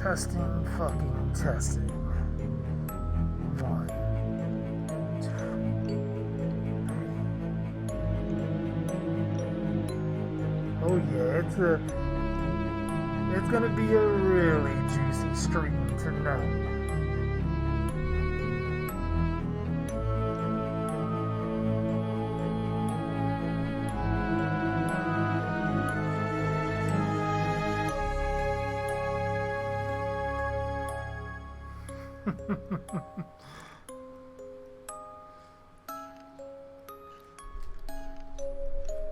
Testing, fucking testing. One, two. Oh yeah, it's gonna be a really juicy stream tonight.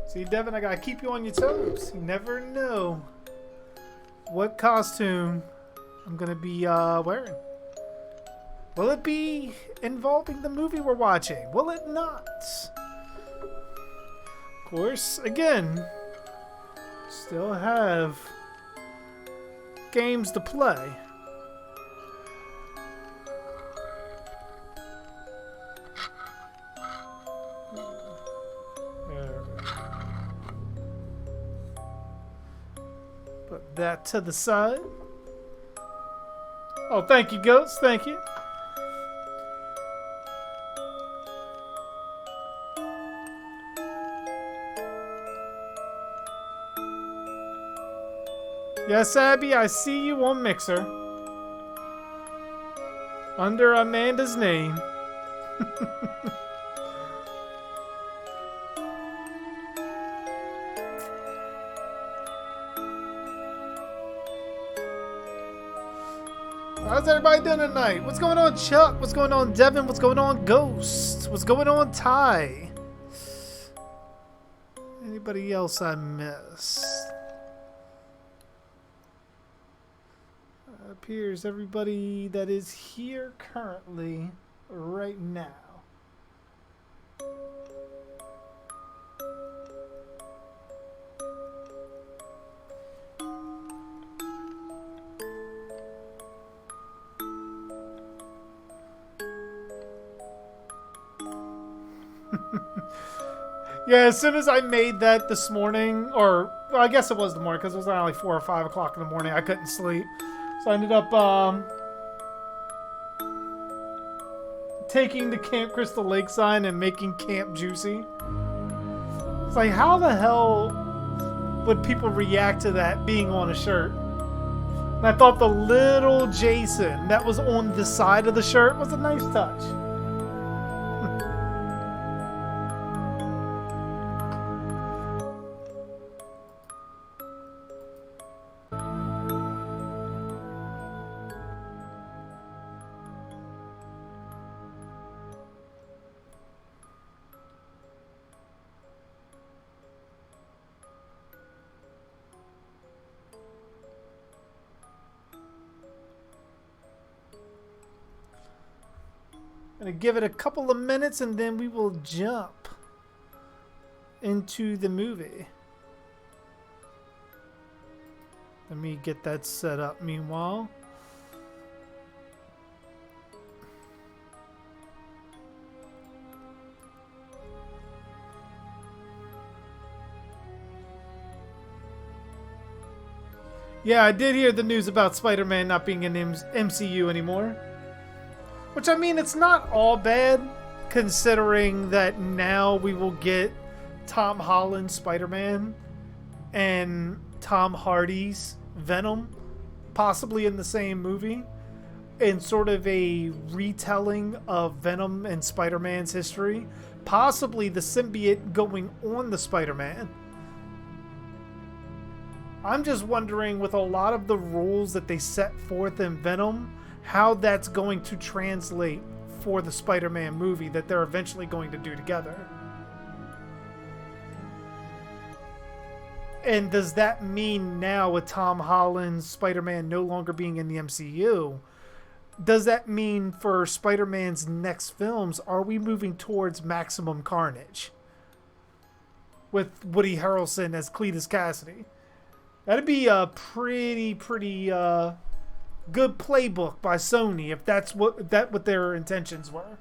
See, Devin, I gotta keep you on your toes. You never know what costume I'm gonna be wearing. Will it be involving the movie we're watching? Will it not? Of course, again, still have games to play. Put that to the side. Oh, thank you, Goats. Thank you. Yes, Abby, I see you on Mixer. Under Amanda's name. How's everybody doing tonight? What's going on, Chuck? What's going on, Devin? What's going on, Ghost? What's going on, Ty? Anybody else I missed? Appears everybody that is here currently right now. Yeah, as soon as I made that this morning, or well, I guess it was the morning because it was around like 4 or 5 o'clock in the morning. I couldn't sleep, so I ended up taking the Camp Crystal Lake sign and making Camp Juicy. It's like, how the hell would people react to that being on a shirt? And I thought the little Jason that was on the side of the shirt was a nice touch. Gonna give it a couple of minutes and then we will jump into the movie. Let me get that set up meanwhile. Yeah, I did hear the news about Spider-Man not being in MCU anymore. Which, I mean, it's not all bad, considering that now we will get Tom Holland's Spider-Man and Tom Hardy's Venom possibly in the same movie, and sort of a retelling of Venom and Spider-Man's history, possibly the symbiote going on the Spider-Man. I'm just wondering, with a lot of the rules that they set forth in Venom, how that's going to translate for the Spider-Man movie that they're eventually going to do together. And does that mean now, with Tom Holland's Spider-Man no longer being in the MCU, does that mean for Spider-Man's next films, are we moving towards Maximum Carnage? With Woody Harrelson as Cletus Cassidy. That'd be a pretty good playbook by Sony if that's what their intentions were.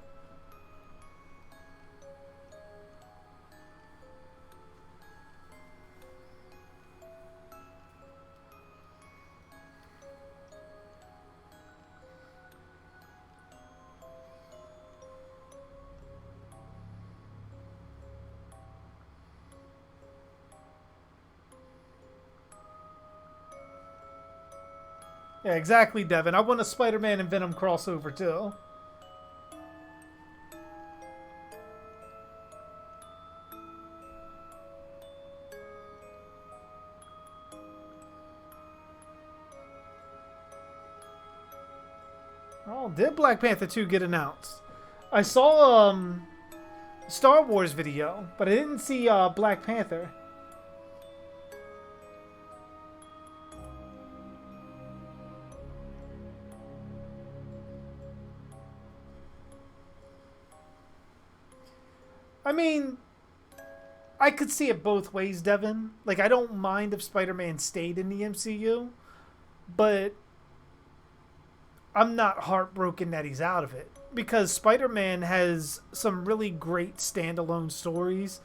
Yeah, exactly, Devin. I want a Spider-Man and Venom crossover too. Oh, did Black Panther 2 get announced? I saw Star Wars video, but I didn't see Black Panther. I mean, I could see it both ways, Devin. Like, I don't mind if Spider-Man stayed in the MCU, but I'm not heartbroken that he's out of it. Because Spider-Man has some really great standalone stories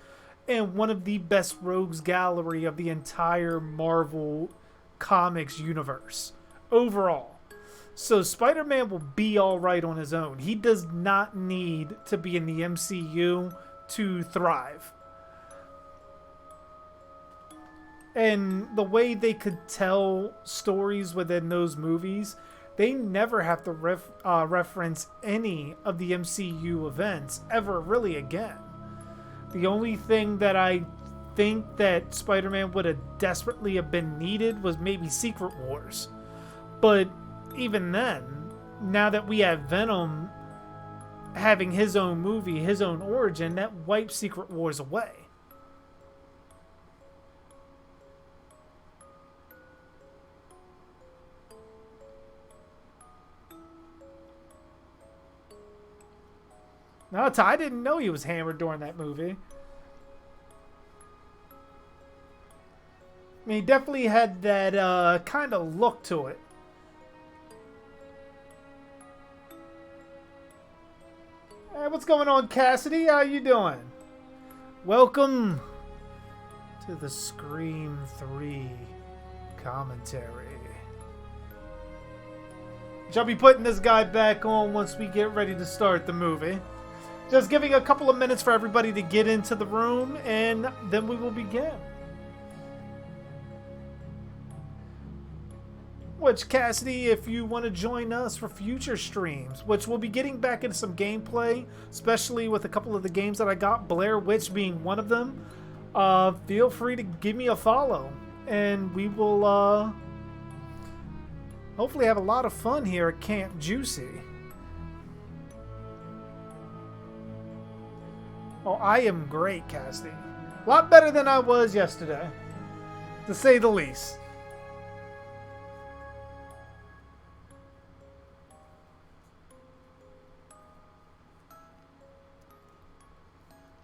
and one of the best rogues gallery of the entire Marvel Comics universe overall. So Spider-Man will be all right on his own. He does not need to be in the MCU to thrive. And the way they could tell stories within those movies, they never have to reference any of the MCU events ever really again. The only thing that I think that Spider-Man would have desperately have been needed was maybe Secret Wars. But even then, now that we have Venom having his own movie, his own origin, that wipes Secret Wars away. No, I didn't know he was hammered during that movie. I mean, he definitely had that kind of look to it. Hey, what's going on, Cassidy? How you doing? Welcome to the Scream 3 commentary. Shall be putting this guy back on once we get ready to start the movie. Just giving a couple of minutes for everybody to get into the room, and then we will begin. Which, Cassidy, if you want to join us for future streams, which we'll be getting back into some gameplay, especially with a couple of the games that I got, Blair Witch being one of them, feel free to give me a follow, and we will hopefully have a lot of fun here at Camp Juicy. Oh, I am great, Cassidy. A lot better than I was yesterday, to say the least.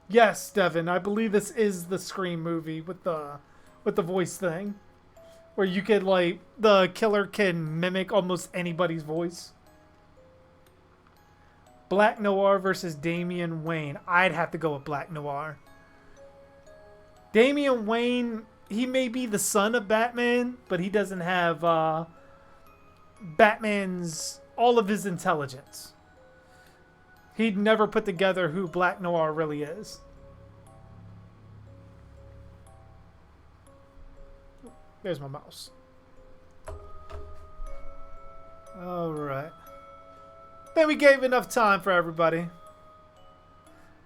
Yes, Devin, I believe this is the Scream movie with the voice thing, where you could, like, the killer can mimic almost anybody's voice. Black Noir versus Damian Wayne. I'd have to go with Black Noir. Damian Wayne, he may be the son of Batman, but he doesn't have Batman's all of his intelligence. He'd never put together who Black Noir really is. There's my mouse. Alright. Then we gave enough time for everybody.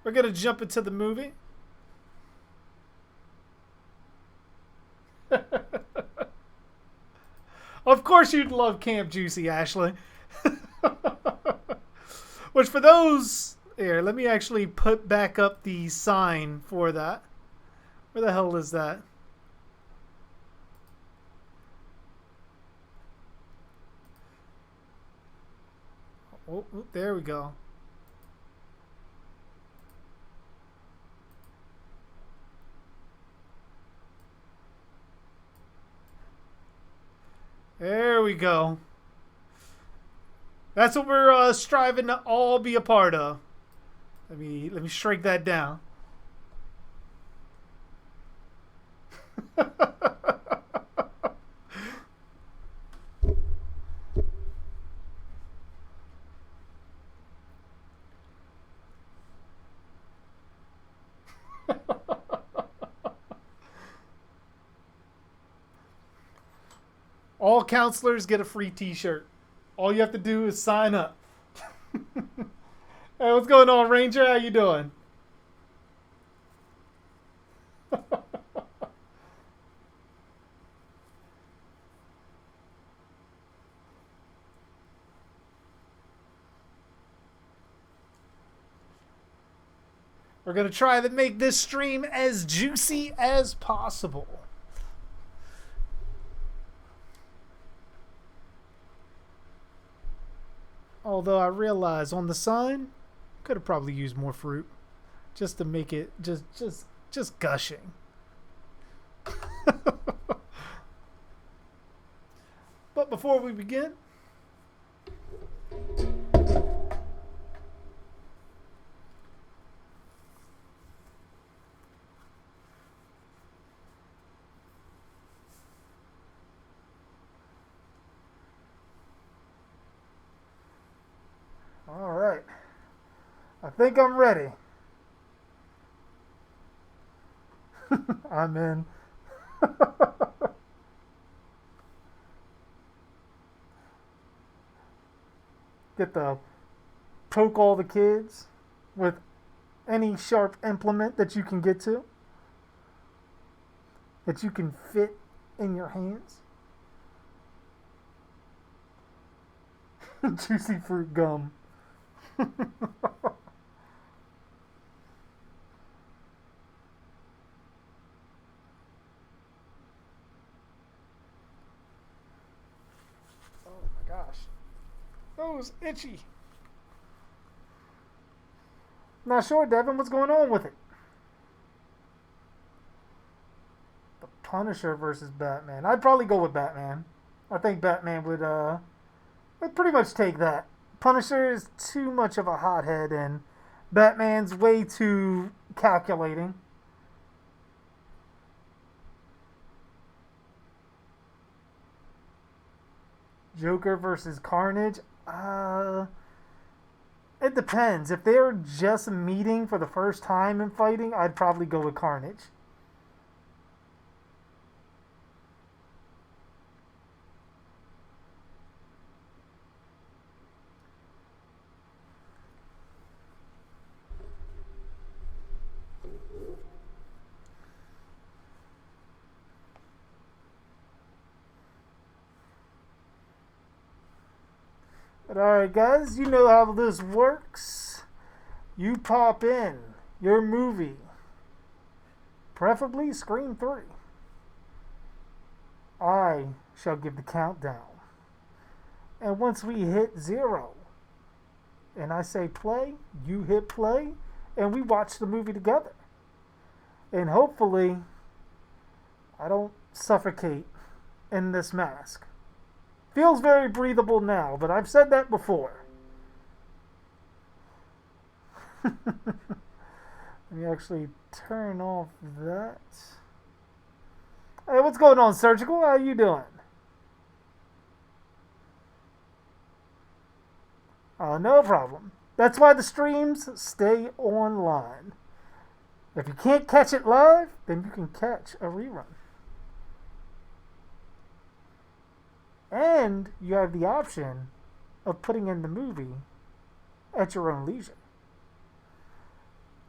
We're going to jump into the movie. Of course you'd love Camp Juicy, Ashley. Which for those... Here, let me actually put back up the sign for that. Where the hell is that? Oh, there we go. There we go. That's what we're striving to all be a part of. Let me shrink that down. All counselors get a free T-shirt. All you have to do is sign up. Hey, what's going on, Ranger? How you doing? We're going to try to make this stream as juicy as possible. Although I realize on the sign, could have probably used more fruit just to make it just gushing. But before we begin, all right. I think I'm ready. I'm in. Get the poke all the kids with any sharp implement that you can get to, that you can fit in your hands. Juicy fruit gum. Oh my gosh. Those itchy. Not sure, Devin, what's going on with it? The Punisher versus Batman. I'd probably go with Batman. I think Batman would pretty much take that. Punisher is too much of a hothead, and Batman's way too calculating. Joker versus Carnage. It depends. If they're just meeting for the first time and fighting, I'd probably go with Carnage. But alright guys, you know how this works. You pop in your movie, preferably Scream 3. I shall give the countdown. And once we hit 0, and I say play, you hit play, and we watch the movie together. And hopefully, I don't suffocate in this mask. Feels very breathable now, but I've said that before. Let me actually turn off that. Hey, what's going on, Surgical? How you doing? No problem. That's why the streams stay online. If you can't catch it live, then you can catch a rerun. And you have the option of putting in the movie at your own leisure.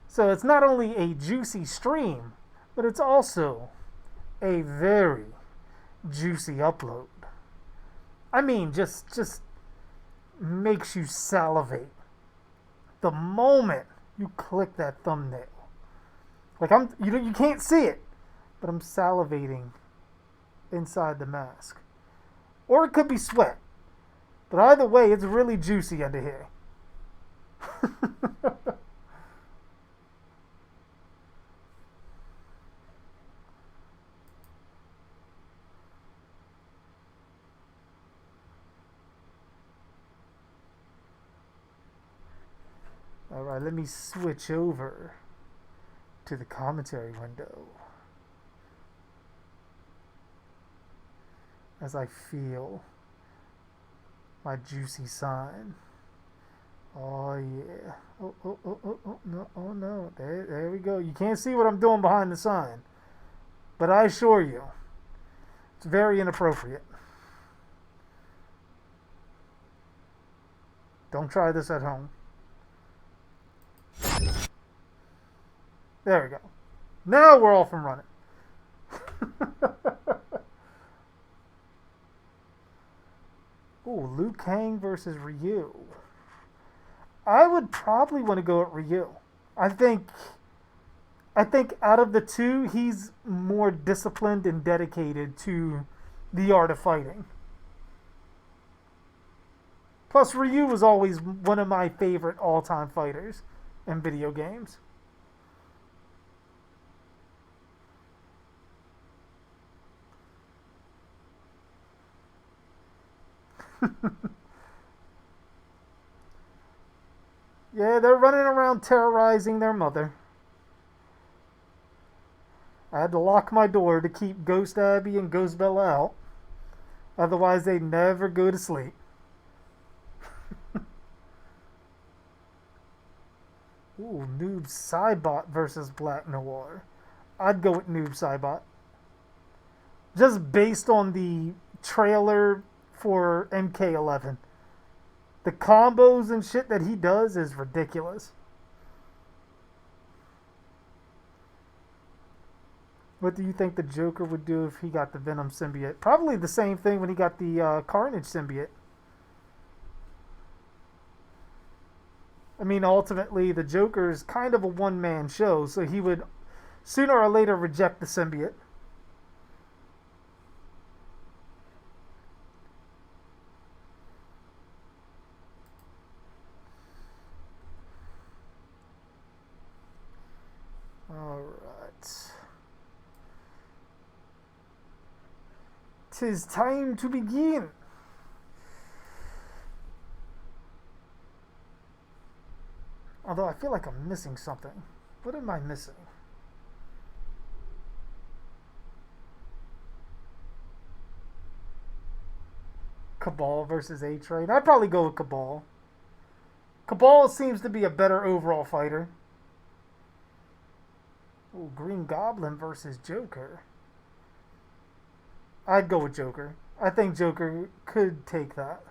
So it's not only a juicy stream, but it's also a very juicy upload. I mean, just makes you salivate the moment you click that thumbnail. Like you can't see it, but I'm salivating inside the mask. Or it could be sweat. But either way, it's really juicy under here. Alright, let me switch over to the commentary window. As I feel my juicy sign. Oh yeah. Oh no. There we go. You can't see what I'm doing behind the sign. But I assure you, it's very inappropriate. Don't try this at home. There we go. Now we're off and running. Ooh, Liu Kang versus Ryu. I would probably want to go at Ryu. I think out of the two, he's more disciplined and dedicated to the art of fighting. Plus, Ryu was always one of my favorite all-time fighters in video games. Yeah, they're running around terrorizing their mother. I had to lock my door to keep Ghost Abby and Ghost Bella out. Otherwise, they never go to sleep. Ooh, Noob Saibot versus Black Noir. I'd go with Noob Saibot. Just based on the trailer for MK11. The combos and shit that he does is ridiculous. What do you think the Joker would do if he got the Venom symbiote? Probably the same thing when he got the Carnage symbiote. I mean, ultimately, the Joker is kind of a one-man show, so he would sooner or later reject the symbiote. Alright. 'Tis time to begin. Although I feel like I'm missing something. What am I missing? Cabal versus A-Train. I'd probably go with Cabal. Cabal seems to be a better overall fighter. Ooh, Green Goblin versus Joker. I'd go with Joker. I think Joker could take that.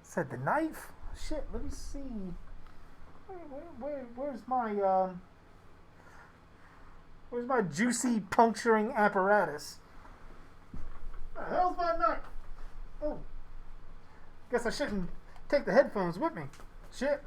Said the knife? Shit, let me see. Where's my juicy puncturing apparatus? What the hell's my knife? Oh. Guess I shouldn't take the headphones with me. Shit.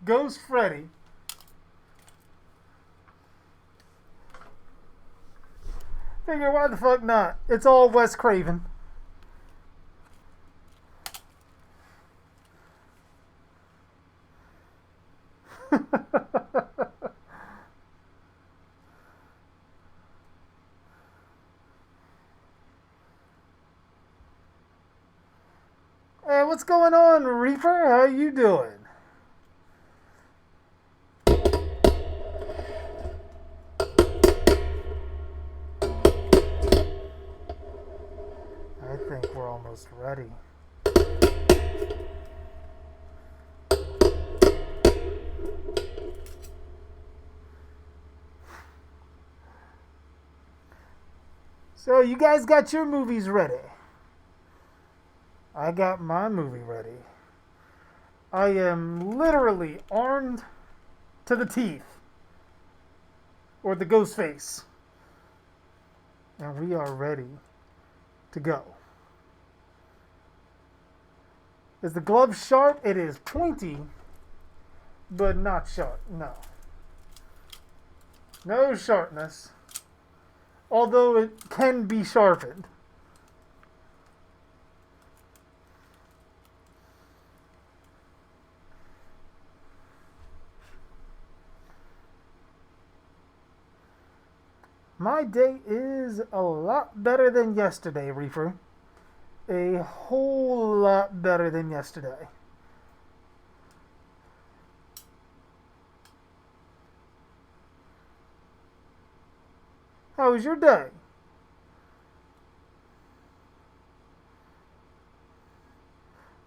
Ghost Freddy. Figure, why the fuck not? It's all Wes Craven. Hey, what's going on, Reaper? How you doing? almost ready. So you guys got your movies ready. I got my movie ready. I am literally armed to the teeth. Or the ghost face. And we are ready to go. Is the glove sharp? It is pointy, but not sharp. No. No sharpness. Although it can be sharpened. My day is a lot better than yesterday, Reaper. A whole lot better than yesterday. How was your day?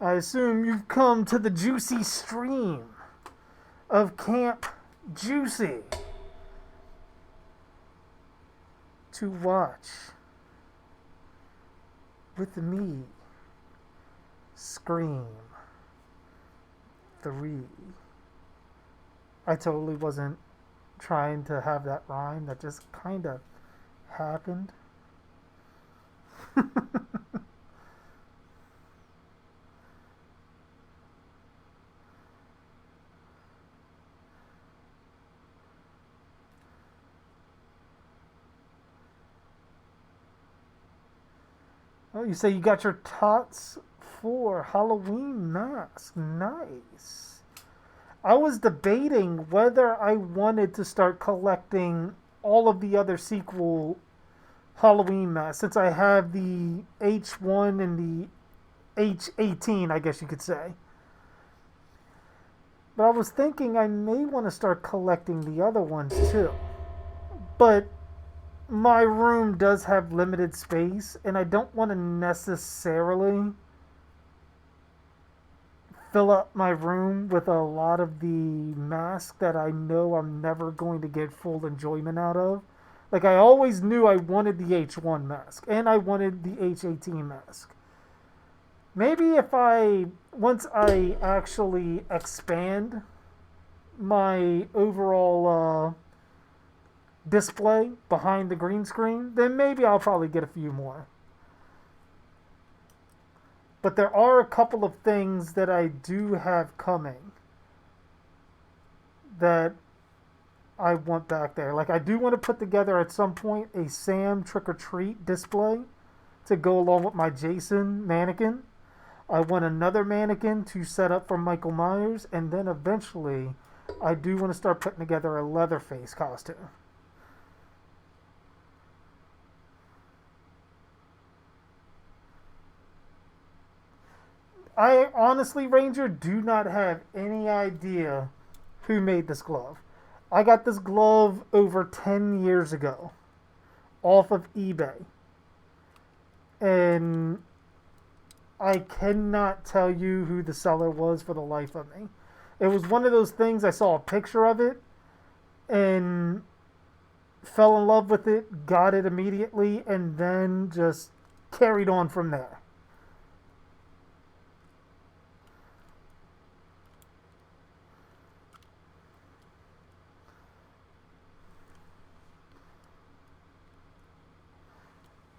I assume you've come to the juicy stream of Camp Juicy to watch with me Scream 3. I totally wasn't trying to have that rhyme. That just kind of happened. Oh, you say you got your tots for Halloween mask. Nice. I was debating whether I wanted to start collecting all of the other sequel Halloween masks, since I have the H1 and the H18, I guess you could say. But I was thinking I may want to start collecting the other ones too. But my room does have limited space, and I don't want to necessarily fill up my room with a lot of the masks that I know I'm never going to get full enjoyment out of. Like, I always knew I wanted the H1 mask, and I wanted the H18 mask. Maybe if once I actually expand my overall display behind the green screen, then maybe I'll probably get a few more. But there are a couple of things that I do have coming that I want back there. Like, I do want to put together at some point a Sam trick-or-treat display to go along with my Jason mannequin. I want another mannequin to set up for Michael Myers, and then eventually I do want to start putting together a Leatherface costume. I honestly, Ranger, do not have any idea who made this glove. I got this glove over 10 years ago off of eBay. And I cannot tell you who the seller was for the life of me. It was one of those things, I saw a picture of it and fell in love with it, got it immediately, and then just carried on from there.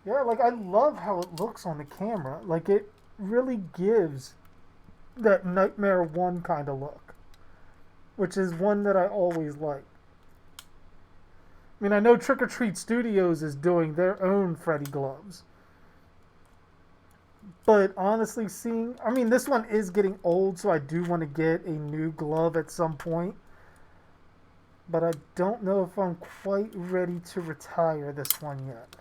Yeah, like, I love how it looks on the camera. Like, it really gives that Nightmare 1 kind of look, which is one that I always like. I mean, I know Trick or Treat Studios is doing their own Freddy gloves. But honestly, this one is getting old, so I do want to get a new glove at some point. But I don't know if I'm quite ready to retire this one yet.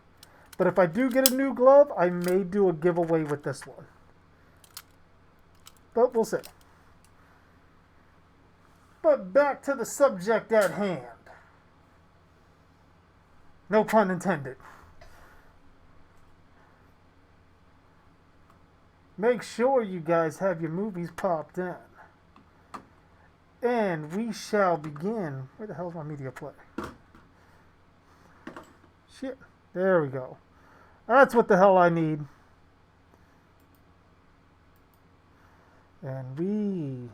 But if I do get a new glove, I may do a giveaway with this one. But we'll see. But back to the subject at hand. No pun intended. Make sure you guys have your movies popped in. And we shall begin. Where the hell's my media player? Shit. There we go. That's what the hell I need. And we...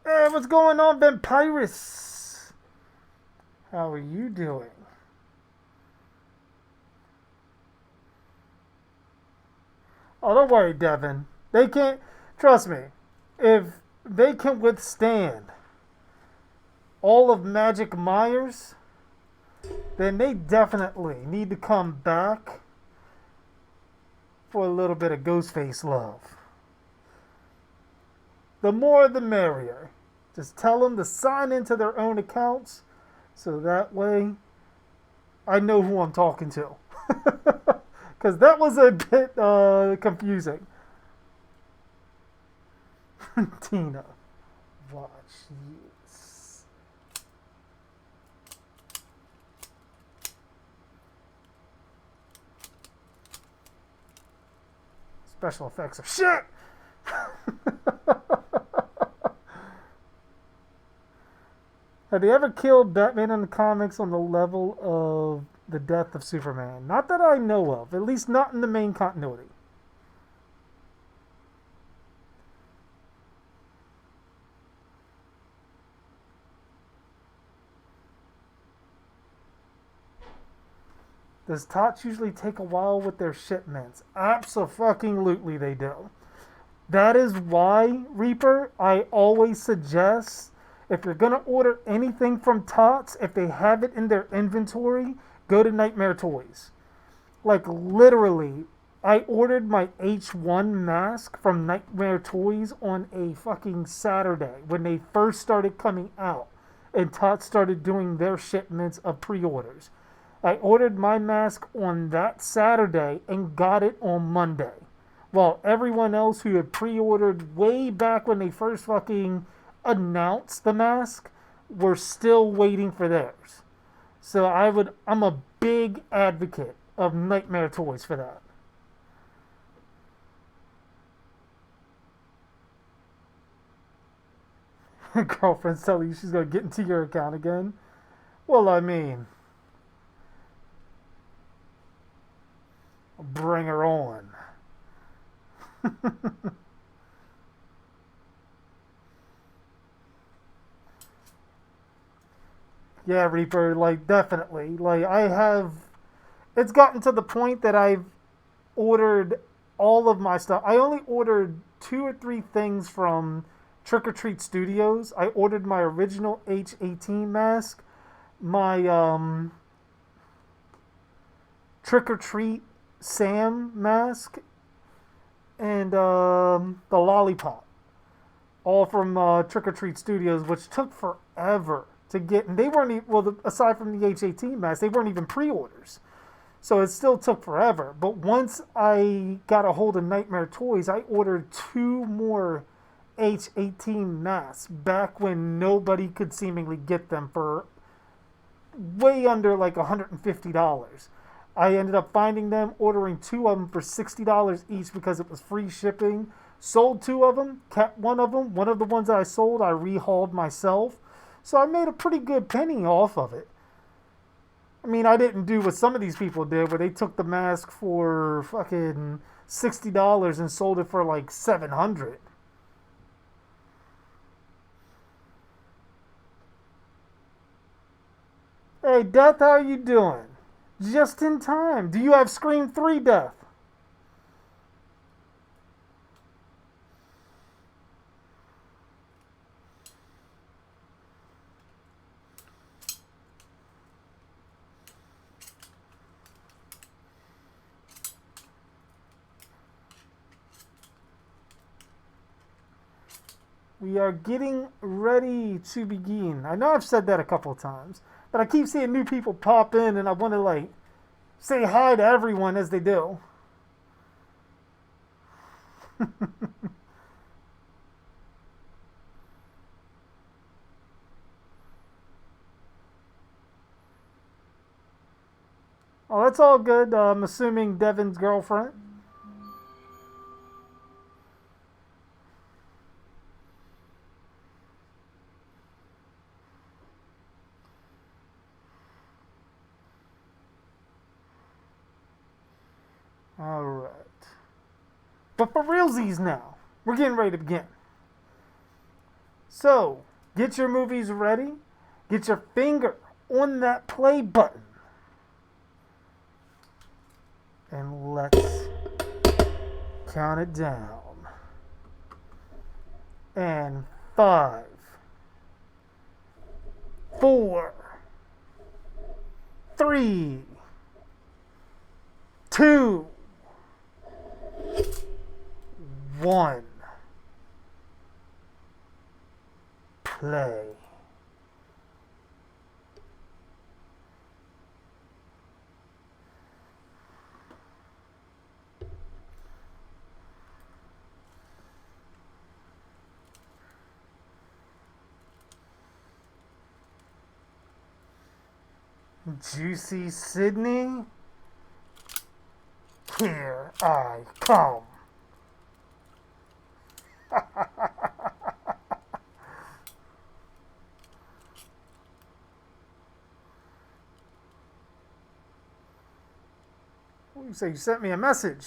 Hey, what's going on, Vampirus? How are you doing? Oh, don't worry, Devin. They can't... Trust me. If they can withstand all of Magic Myers, then they definitely need to come back for a little bit of Ghostface love. The more the merrier. Just tell them to sign into their own accounts so that way I know who I'm talking to. Because that was a bit confusing. Tina, watch this. Special effects are shit! Have they ever killed Batman in the comics on the level of the death of Superman? Not that I know of. At least not in the main continuity. Does TOTS usually take a while with their shipments? Abso-fucking-lutely they do. That is why, Reaper, I always suggest, if you're going to order anything from TOTS, if they have it in their inventory, go to Nightmare Toys. Like, literally, I ordered my H1 mask from Nightmare Toys on a fucking Saturday when they first started coming out. And TOTS started doing their shipments of pre-orders. I ordered my mask on that Saturday and got it on Monday. While everyone else who had pre-ordered way back when they first fucking announced the mask were still waiting for theirs. So I'm a big advocate of Nightmare Toys for that. Girlfriend's telling you she's going to get into your account again. Well, I mean... Bring her on. Yeah, Reaper, like, definitely. Like, it's gotten to the point that I've ordered all of my stuff. I only ordered 2 or 3 things from Trick or Treat Studios. I ordered my original H18 mask, my Trick or Treat Sam mask, and the lollipop, all from Trick or Treat Studios, which took forever to get. And they weren't even, well, aside from the H18 mask, they weren't even pre-orders, so it still took forever. But once I got a hold of Nightmare Toys, I ordered 2 more H18 masks back when nobody could seemingly get them for way under like $150. I ended up finding them, ordering 2 of them for $60 each because it was free shipping. Sold 2 of them, kept 1 of them. One of the ones that I sold, I rehauled myself. So I made a pretty good penny off of it. I mean, I didn't do what some of these people did, where they took the mask for fucking $60 and sold it for like $700. Hey, Death, how are you doing? Just in time. Do you have Scream 3, Death? We are getting ready to begin. I know I've said that a couple of times, but I keep seeing new people pop in, and I want to, like, say hi to everyone as they do. Oh, that's all good. I'm assuming Devin's girlfriend. But for realsies now, we're getting ready to begin. So, get your movies ready. Get your finger on that play button. And let's count it down. And 5, 4, 3, 2, 1. Play. Juicy Sydney, here I come. You say you sent me a message.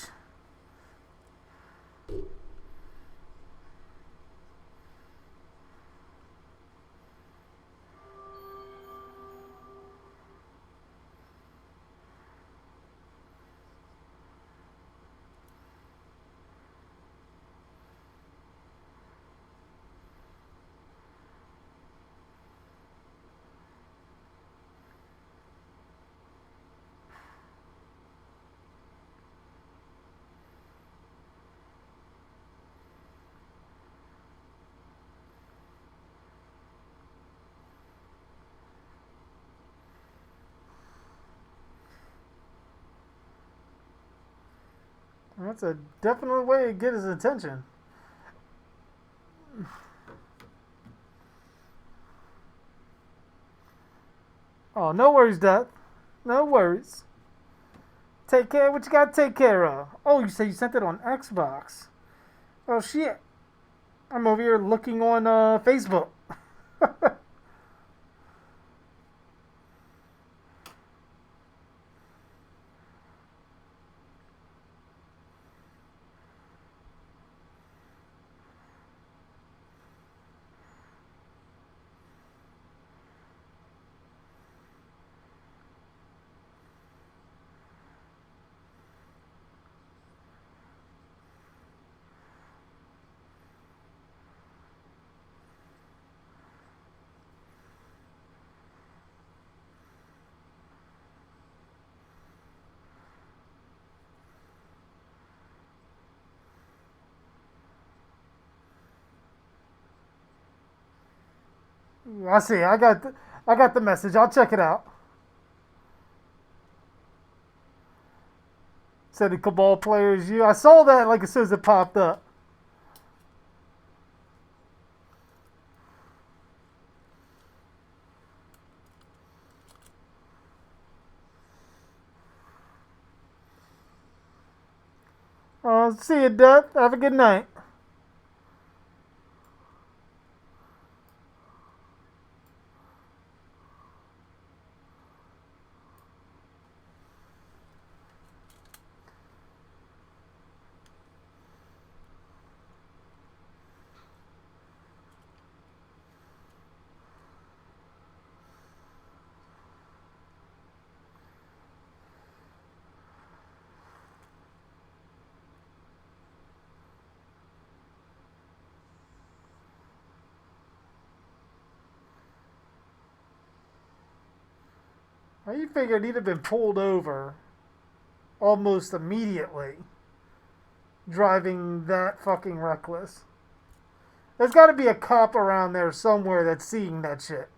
That's a definite way to get his attention. Oh, no worries, Dad. No worries. Take care of what you gotta take care of. Oh, you say you sent it on Xbox. Oh, shit. I'm over here looking on Facebook. I see. I got the message. I'll check it out. Said the Cabal player is you. I saw that like as soon as it popped up. See you, Duck. Have a good night. Well, you figured he'd have been pulled over almost immediately, driving that fucking reckless. There's got to be a cop around there somewhere that's seeing that shit.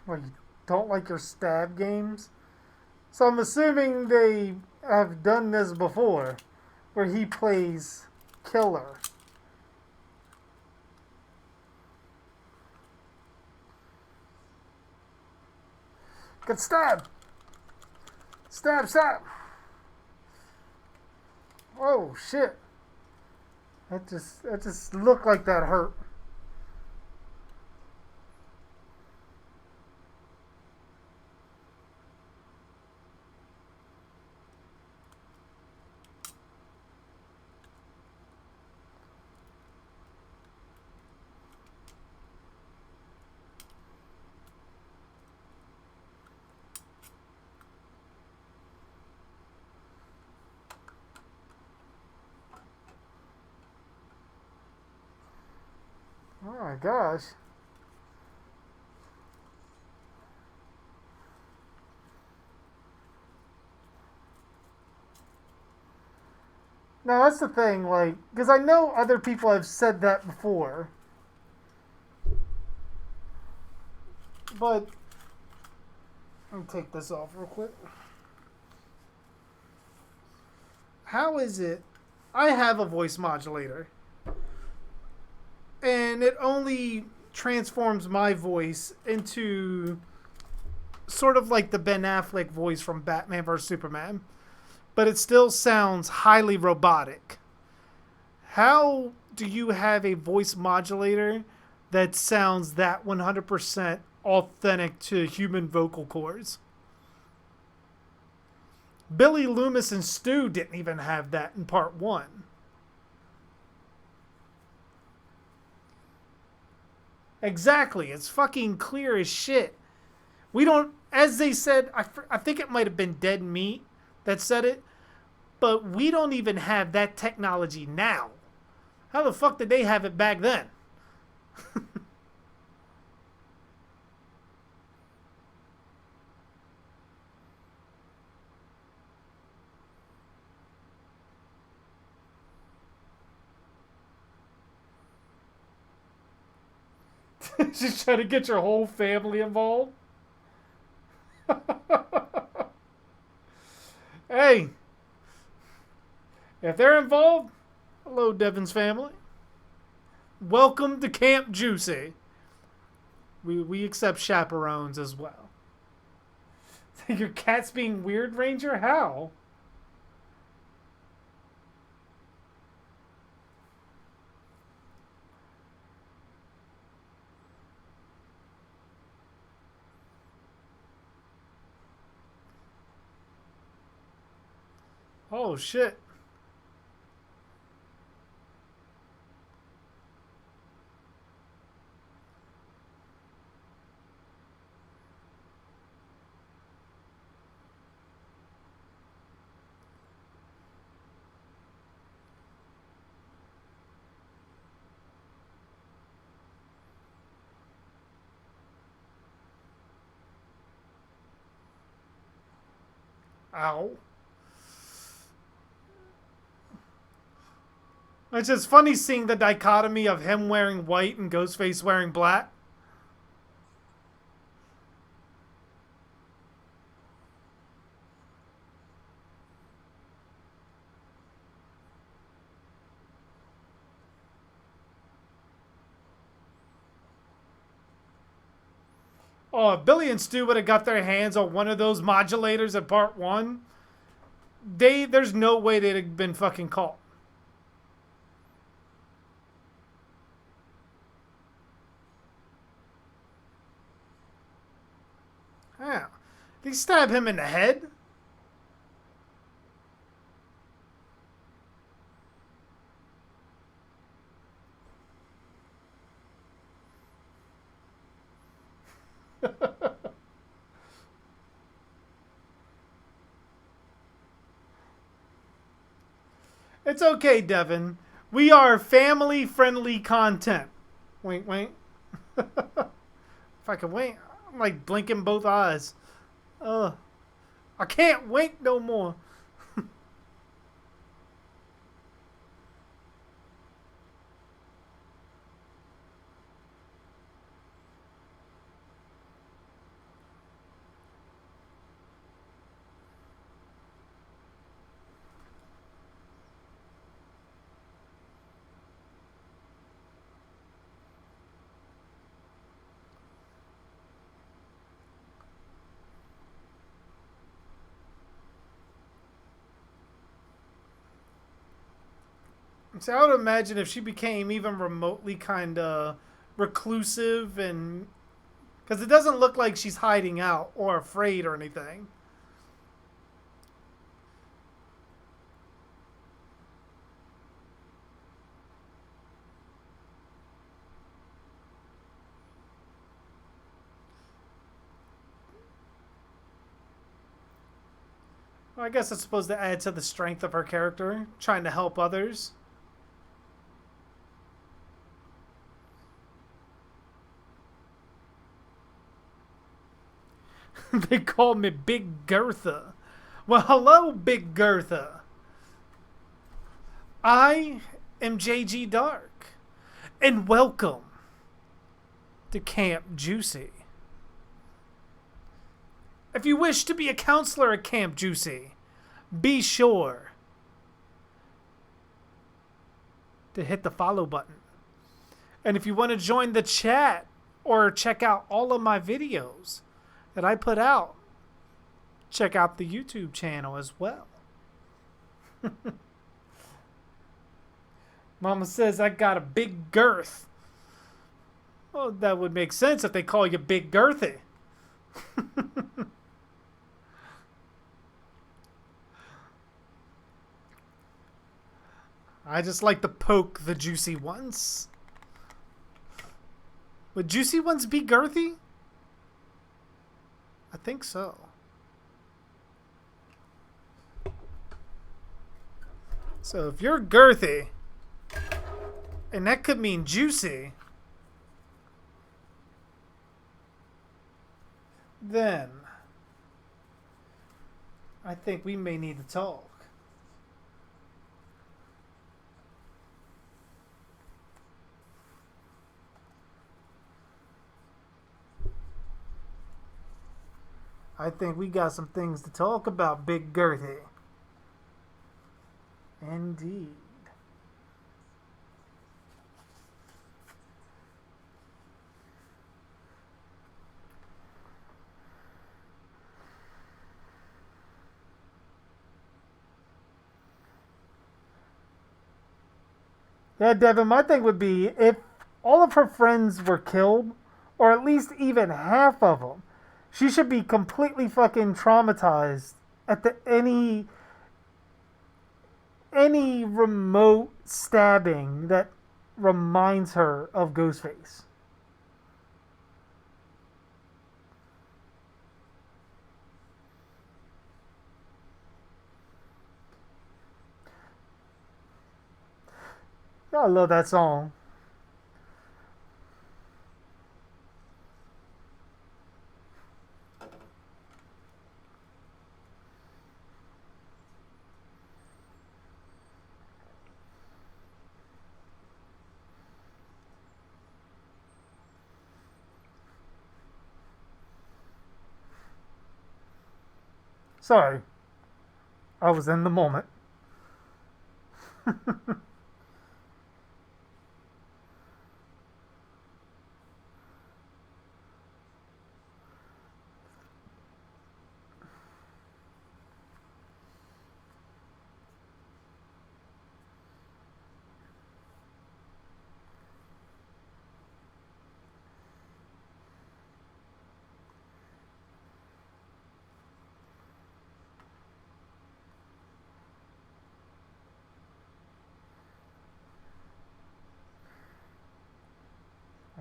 Well, you don't like your stab games? So I'm assuming they have done this before, where he plays killer. Get stab! Stab, stab! Oh shit! That just looked like that hurt. Oh my gosh. Now that's the thing, like, because I know other people have said that before, but let me take this off real quick. How is it? I have a voice modulator, and it only transforms my voice into sort of like the Ben Affleck voice from Batman vs Superman, but it still sounds highly robotic. How do you have a voice modulator that sounds that 100% authentic to human vocal cords? Billy Loomis and Stu didn't even have that in part one. Exactly. It's fucking clear as shit. We don't, as they said, I think it might have been Dead Meat that said it, but we don't even have that technology now. How the fuck did they have it back then? Just trying to get your whole family involved. Hey, if they're involved, hello, Devin's family. Welcome to Camp Juicy. We accept chaperones as well. Your cat's being weird, Ranger? How? Oh, shit. Ow. It's just funny seeing the dichotomy of him wearing white and Ghostface wearing black. Oh, if Billy and Stu would have got their hands on one of those modulators in part one, there's no way they'd have been fucking caught. Yeah. They stab him in the head. It's okay, Devin. We are family friendly content. Wink, wink. If I could wink, I'm like blinking both eyes. Ugh. I can't wink no more. So I would imagine if she became even remotely kind of reclusive and because it doesn't look like she's hiding out or afraid or anything. Well, I guess it's supposed to add to the strength of her character, trying to help others. They call me Big Gertha. Well, hello, Big Gertha. I am JG Dark, and welcome to Camp Juicy. If you wish to be a counselor at Camp Juicy, be sure to hit the follow button. And if you want to join the chat or check out all of my videos that I put out, check out the YouTube channel as well. Mama says I got a big girth. Well, that would make sense if they call you Big Girthy. I just like to poke the juicy ones. Would juicy ones be girthy? I think so. So if you're girthy, and that could mean juicy, then I think we may need to talk. I think we got some things to talk about, Big Girthy. Indeed. Yeah, Devin, my thing would be if all of her friends were killed, or at least even half of them, she should be completely fucking traumatized at the any remote stabbing that reminds her of Ghostface. I love that song. Sorry. I was in the moment.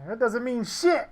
That doesn't mean shit.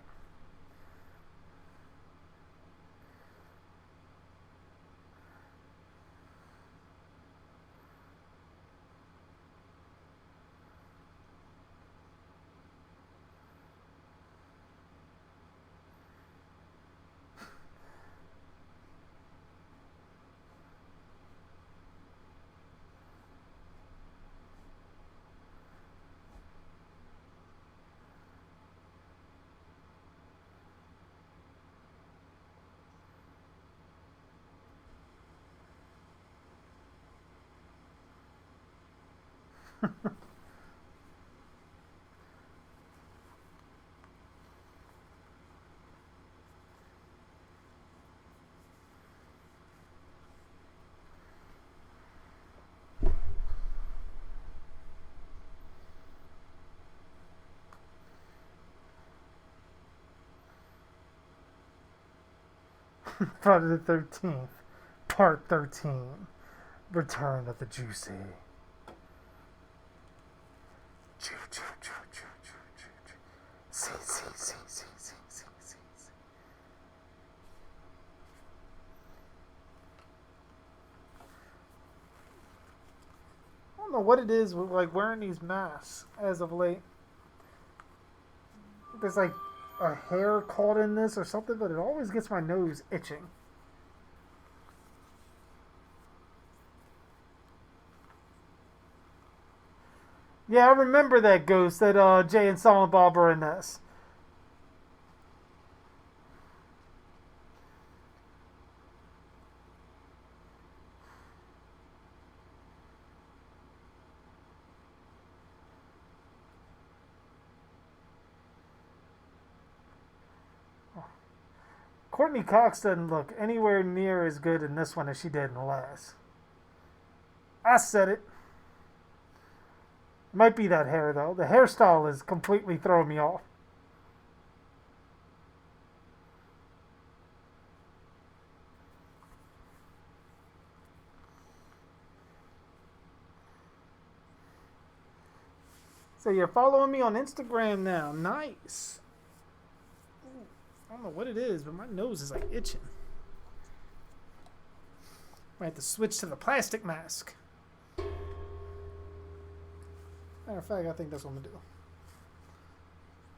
Friday the 13th, Part 13. Return of the Juicy. Choo, choo, choo, choo, choo, choo, choo. See, see, see, see, see, see, see, see. I don't know what it is with like wearing these masks as of late. There's like a hair caught in this or something, but it always gets my nose itching. Yeah, I remember that ghost that Jay and Silent Bob are in this. Courtney Cox doesn't look anywhere near as good in this one as she did in the last. I said it. Might be that hair though. The hairstyle is completely throwing me off. So you're following me on Instagram now. Nice. I don't know what it is, but my nose is like itching. I have to switch to the plastic mask. Matter of fact, I think that's what I'm going to do.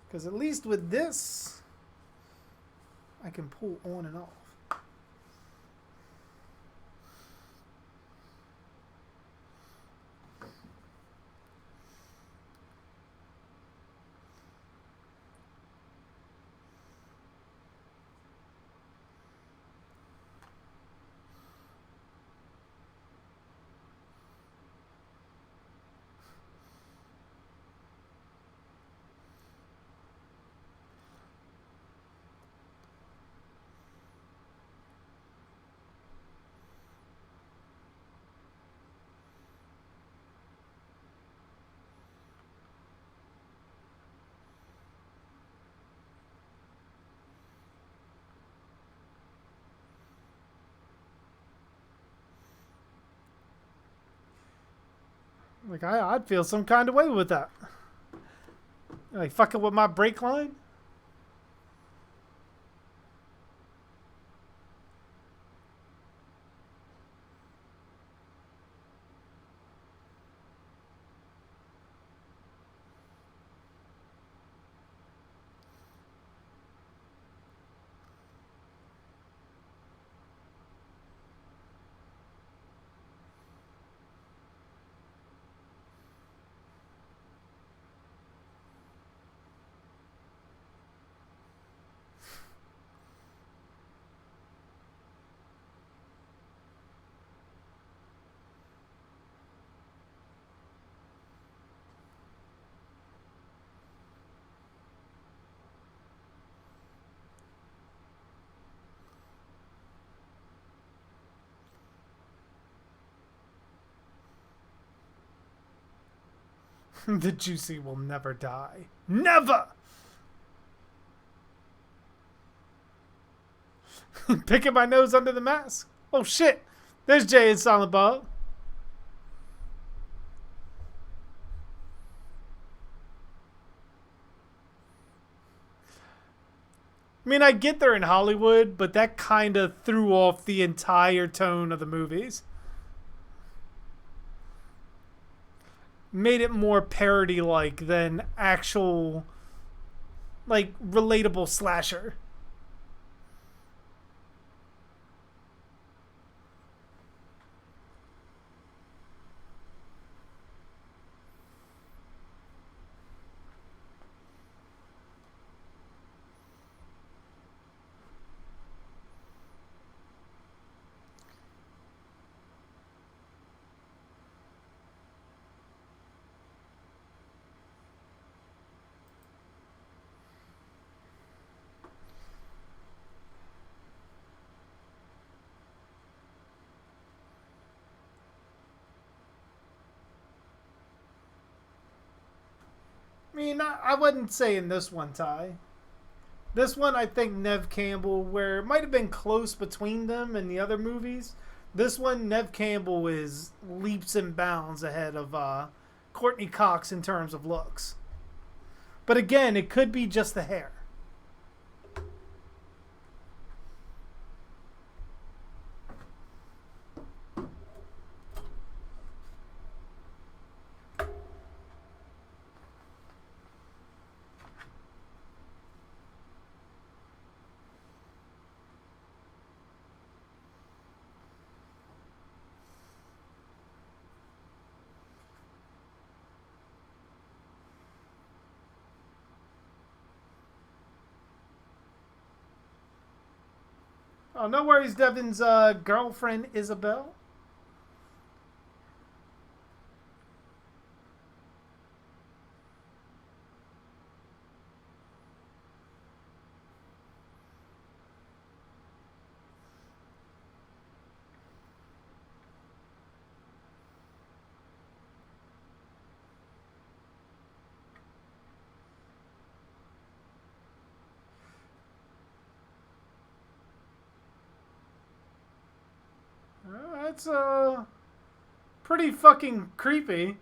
Because at least with this, I can pull on and off. Like, I'd feel some kind of way with that. Like, fucking with my brake line? The Juicy will never die. Never! Picking my nose under the mask. Oh shit! There's Jay and Silent Bob. I mean, I get they're in Hollywood, but that kind of threw off the entire tone of the movies. Made it more parody-like than actual, like, relatable slasher. I mean, I wouldn't say in this one, Ty. This one, I think Nev Campbell, where it might have been close between them and the other movies, this one, Nev Campbell is leaps and bounds ahead of Courtney Cox in terms of looks. But again, it could be just the hair. Oh, no worries, Devin's girlfriend, Isabel. That's pretty fucking creepy.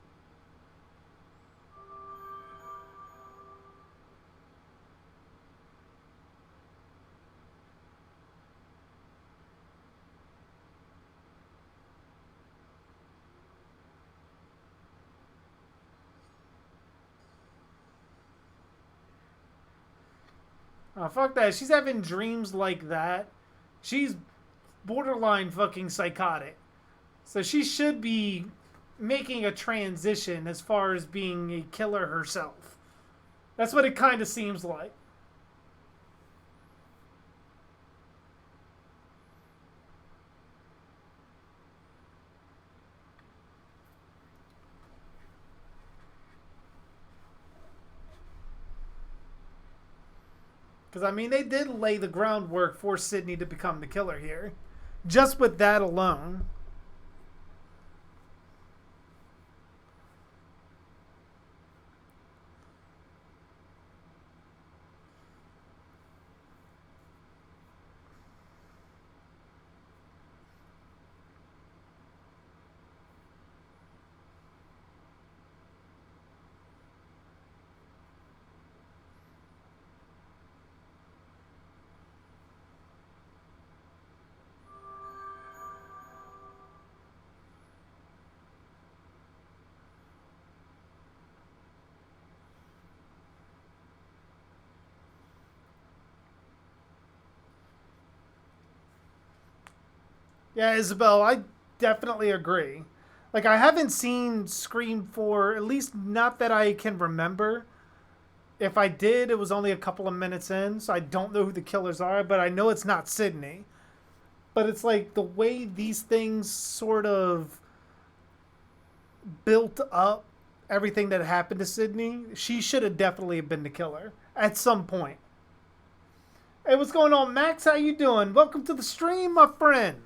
Oh, fuck that. She's having dreams like that. She's borderline fucking psychotic. So she should be making a transition as far as being a killer herself. That's what it kind of seems like. Because, I mean, they did lay the groundwork for Sydney to become the killer here. Just with that alone. Yeah, Isabel, I definitely agree. Like, I haven't seen Scream 4, at least not that I can remember. If I did, it was only a couple of minutes in, so I don't know who the killers are, but I know it's not Sydney. But it's like the way these things sort of built up everything that happened to Sydney, she should have definitely been the killer at some point. Hey, what's going on, Max? How you doing? Welcome to the stream, my friend.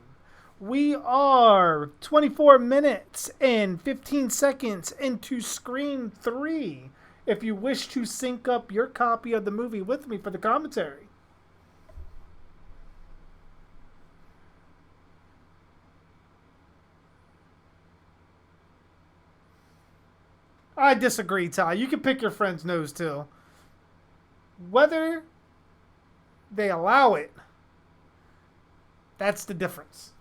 We are 24 minutes and 15 seconds into Scream 3. If you wish to sync up your copy of the movie with me for the commentary. I disagree, Ty. You can pick your friend's nose too. Whether they allow it, that's the difference.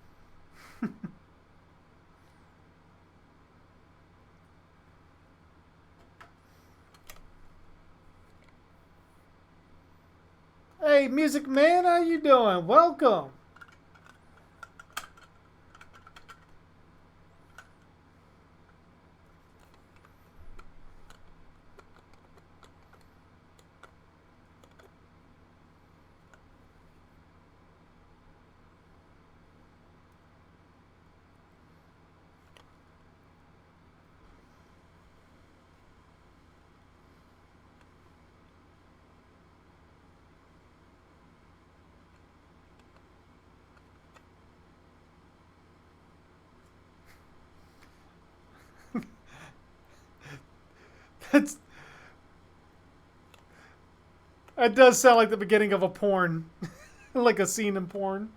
Hey, Music Man, how you doing? Welcome. It does sound like the beginning of a porn. Like a scene in porn.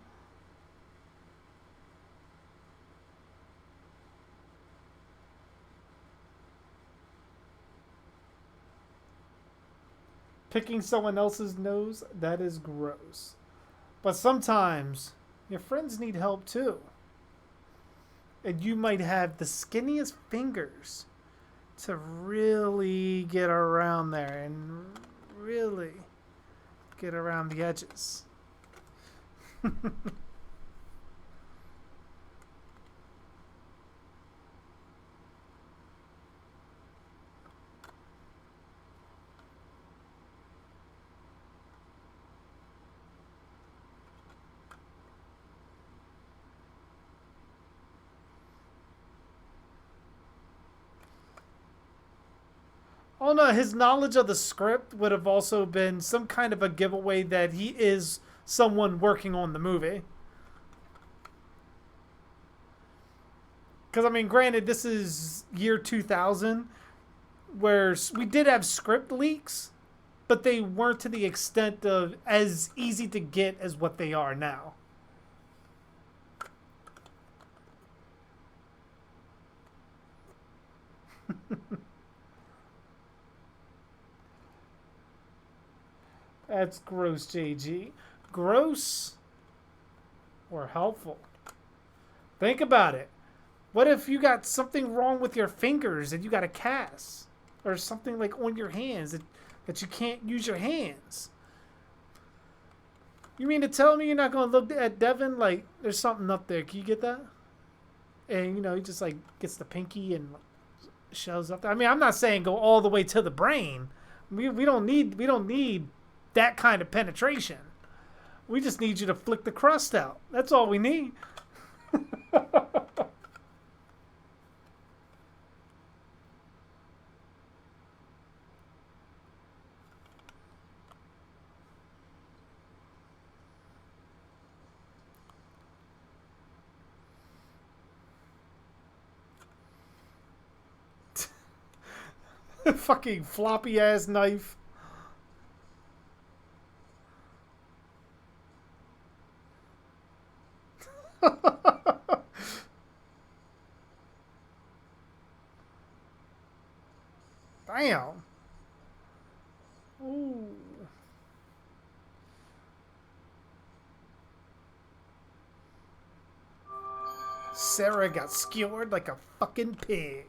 Picking someone else's nose, that is gross. But sometimes your friends need help too. And you might have the skinniest fingers to really get around there and really get around the edges. Oh no, his knowledge of the script would have also been some kind of a giveaway that he is someone working on the movie. Because, I mean, granted, this is year 2000, where we did have script leaks, but they weren't to the extent of as easy to get as what they are now. That's gross, JG. Gross or helpful? Think about it. What if you got something wrong with your fingers and you got a cast? Or something like on your hands that you can't use your hands? You mean to tell me you're not going to look at Devin like there's something up there? Can you get that? And, you know, he just like gets the pinky and shows up there. I mean, I'm not saying go all the way to the brain. We don't need that kind of penetration. We just need you to flick the crust out. That's all we need. Fucking floppy ass knife. Damn. Ooh. Sarah got skewered like a fucking pig.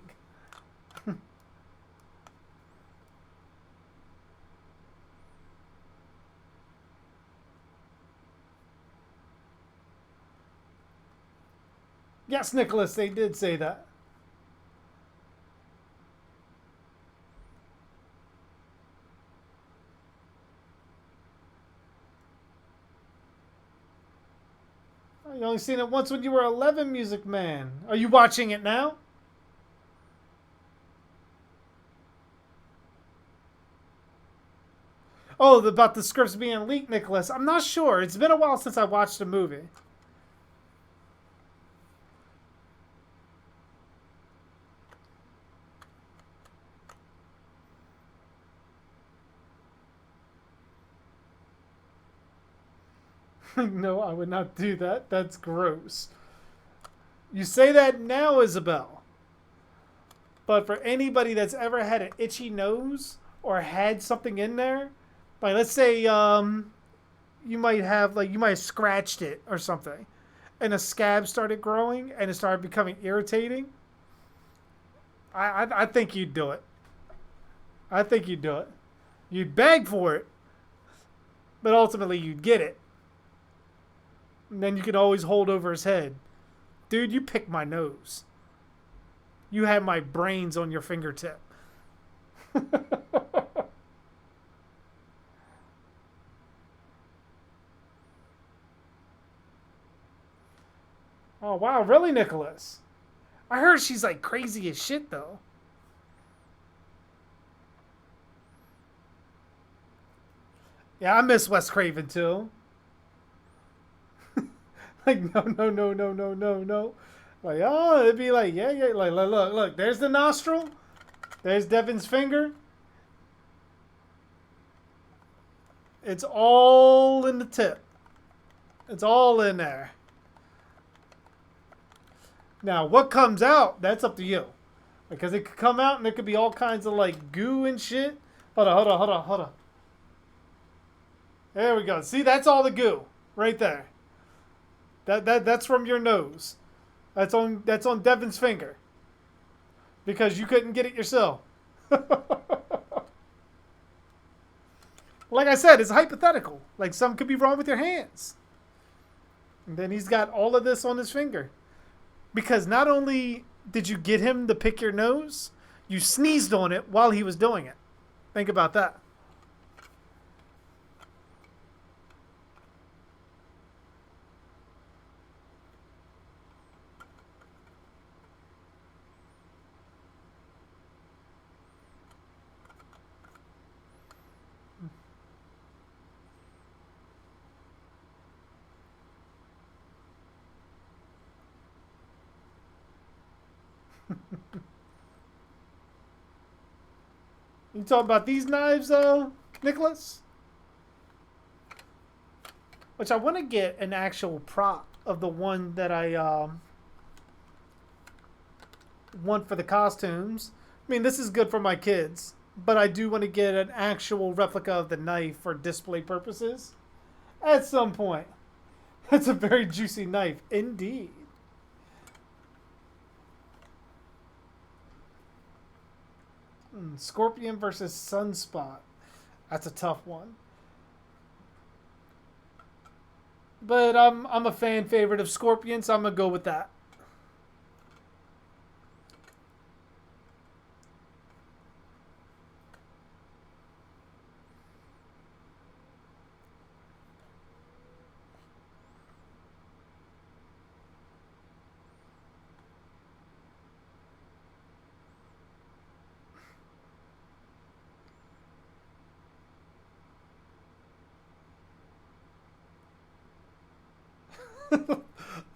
Yes, Nicholas, they did say that. You only seen it once when you were 11, Music Man. Are you watching it now? Oh, about the scripts being leaked, Nicholas. I'm not sure. It's been a while since I watched the movie. No, I would not do that. That's gross. You say that now, Isabel. But for anybody that's ever had an itchy nose or had something in there, like let's say you might have scratched it or something, and a scab started growing and it started becoming irritating. I think you'd do it. I think you'd do it. You'd beg for it, but ultimately you'd get it. And then you could always hold over his head. Dude, you picked my nose. You had my brains on your fingertip. Oh, wow. Really, Nicholas? I heard she's like crazy as shit, though. Yeah, I miss Wes Craven, too. Like, no, no, no, no, no, no, no. Like, oh, it'd be like, yeah, yeah. Like, look, there's the nostril. There's Devin's finger. It's all in the tip. It's all in there. Now, what comes out, that's up to you. Because it could come out and there could be all kinds of like goo and shit. Hold on. There we go. See, that's all the goo right there. That's from your nose. That's on Devin's finger. Because you couldn't get it yourself. Like I said, it's hypothetical. Like something could be wrong with your hands. And then he's got all of this on his finger. Because not only did you get him to pick your nose, you sneezed on it while he was doing it. Think about that. You talking about these knives, Nicholas? Which I want to get an actual prop of the one that I want for the costumes. I mean, this is good for my kids, but I do want to get an actual replica of the knife for display purposes at some point. That's a very juicy knife, indeed. Scorpion versus Sunspot. That's a tough one. But I'm a fan favorite of Scorpion, so I'm going to go with that.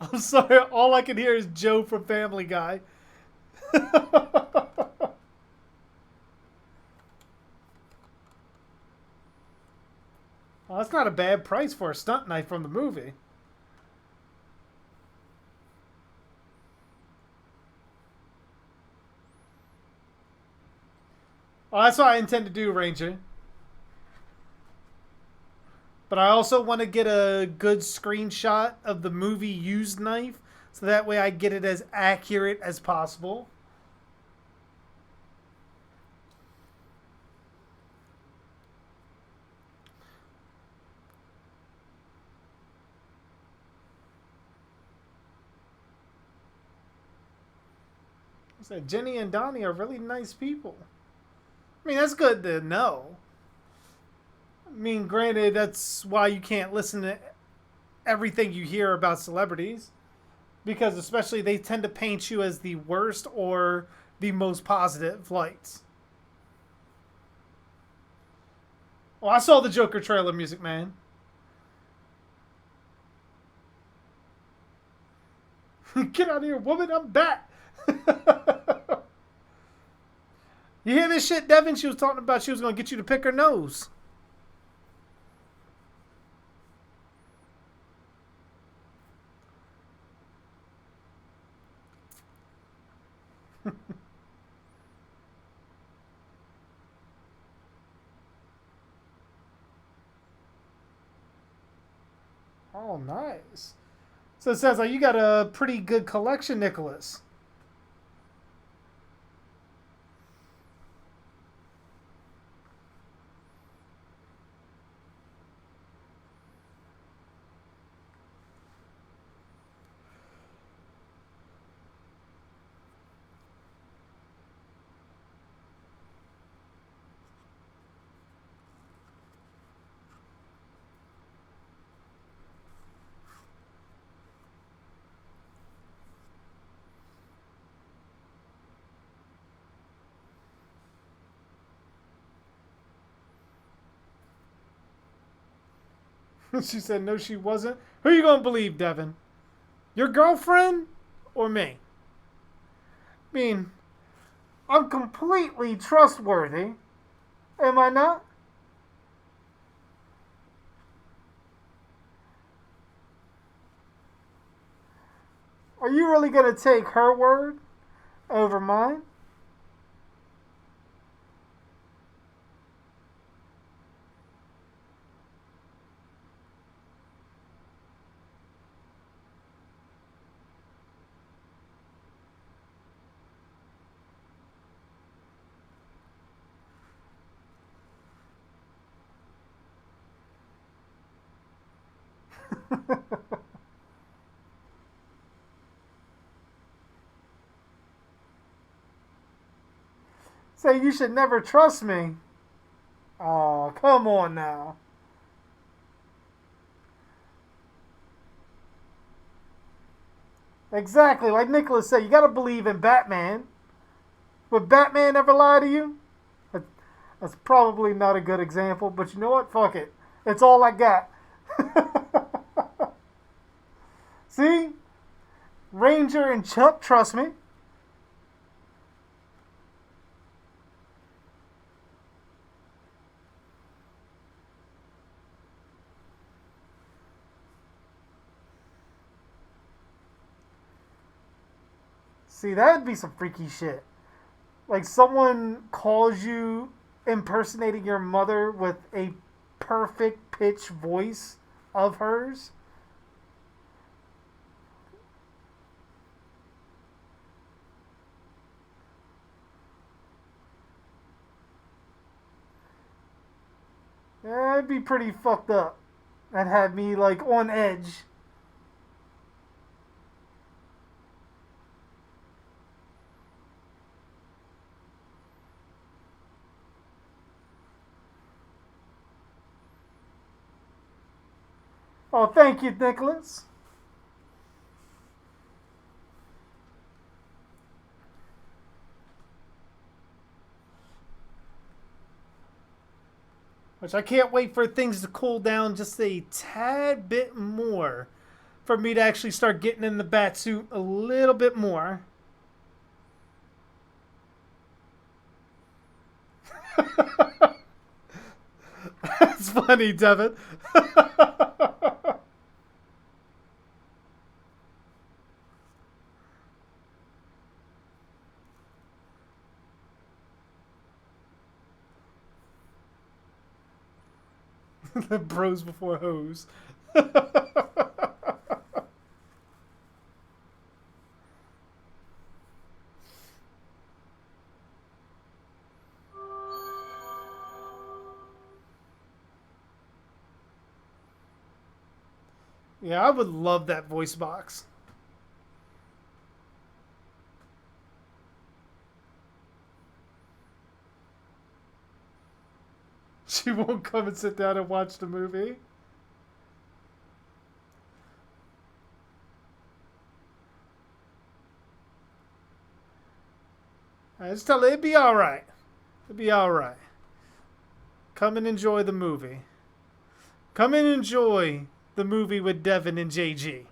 I'm sorry, all I can hear is Joe from Family Guy. Well, that's not a bad price for a stunt knife from the movie. Well, that's what I intend to do, Ranger. But I also want to get a good screenshot of the movie used knife, so that way I get it as accurate as possible. I said Jenny and Donnie are really nice people. I mean, that's good to know. I mean, granted, that's why you can't listen to everything you hear about celebrities. Because especially they tend to paint you as the worst or the most positive lights. Well, I saw the Joker trailer, Music Man. Get out of here, woman, I'm back. You hear this shit, Devin? She was talking about she was going to get you to pick her nose. Oh, nice. So it sounds like you got a pretty good collection, Nicholas. She said, no, she wasn't. Who are you going to believe, Devin? Your girlfriend or me? I mean, I'm completely trustworthy. Am I not? Are you really going to take her word over mine? Say you should never trust me. Oh, come on now. Exactly, like Nicholas said, you gotta believe in Batman. Would Batman ever lie to you? That's probably not a good example, but you know what? Fuck it. It's all I got. See? Ranger and Chuck trust me. See, that'd be some freaky shit. Like someone calls you impersonating your mother with a perfect pitch voice of hers. That'd be pretty fucked up. That had me like on edge. Oh, thank you, Nicholas. Which I can't wait for things to cool down just a tad bit more for me to actually start getting in the bat suit a little bit more. That's funny, Devin. The bros before hoes. Yeah, I would love that voice box. She won't come and sit down and watch the movie. I just tell her it'd be alright. It'd be alright. Come and enjoy the movie. Come and enjoy the movie with Devin and JG.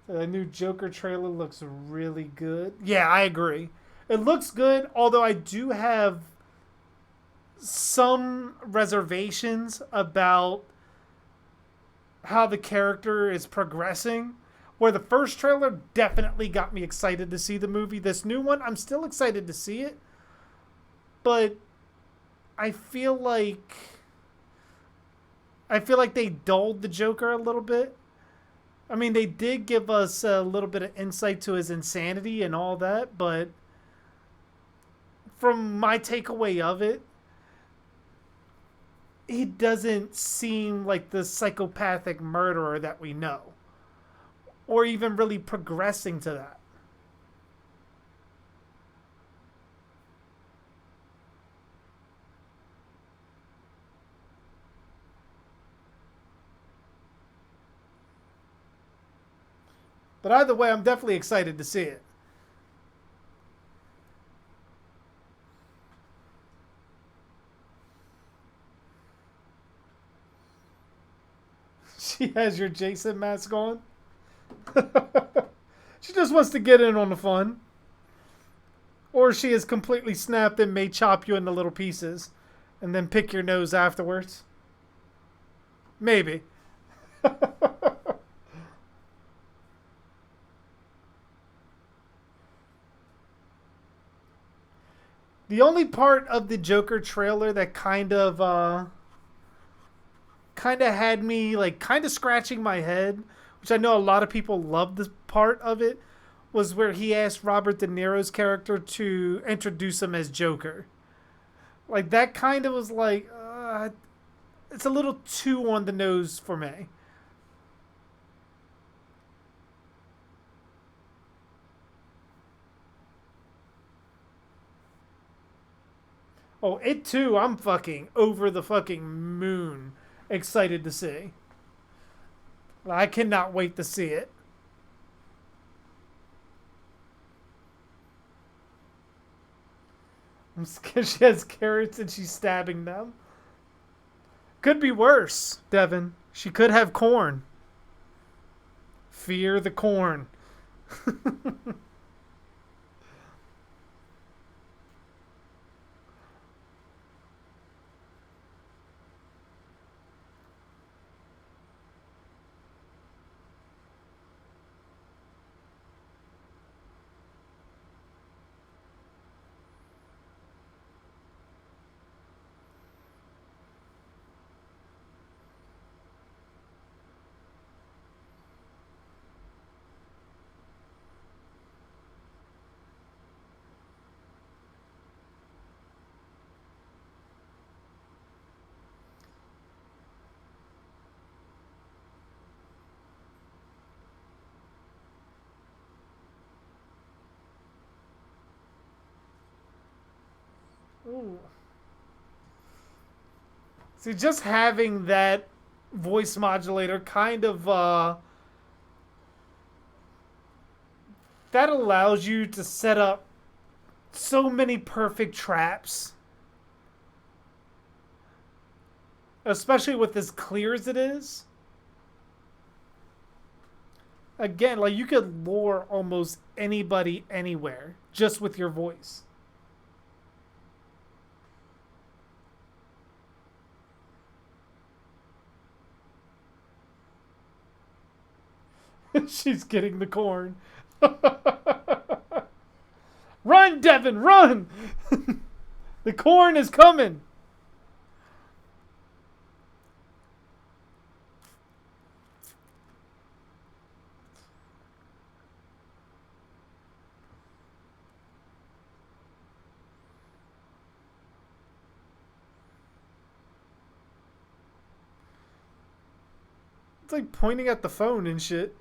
The new Joker trailer looks really good. Yeah, I agree. It looks good, although I do have some reservations about how the character is progressing. Where the first trailer definitely got me excited to see the movie. This new one, I'm still excited to see it. But I feel like they dulled the Joker a little bit. I mean, they did give us a little bit of insight to his insanity and all that, but from my takeaway of it, he doesn't seem like the psychopathic murderer that we know, or even really progressing to that. But either way, I'm definitely excited to see it. She has your Jason mask on. She just wants to get in on the fun. Or she is completely snapped and may chop you into little pieces. and then pick your nose afterwards. Maybe. The only part of the Joker trailer that kind of had me like kind of scratching my head, which I know a lot of people loved this part of it, was where he asked Robert De Niro's character to introduce him as Joker. Like that kind of was like it's a little too on the nose for me. Oh, it too. I'm fucking over the fucking moon excited to see. I cannot wait to see it. I'm scared she has carrots and she's stabbing them. Could be worse, Devin. She could have corn. Fear the corn. Ooh. See, just having that voice modulator kind of that allows you to set up so many perfect traps, especially with as clear as it is. Again, like you could lure almost anybody anywhere just with your voice. She's getting the corn. Run, Devin, run! The corn is coming. It's like pointing at the phone and shit.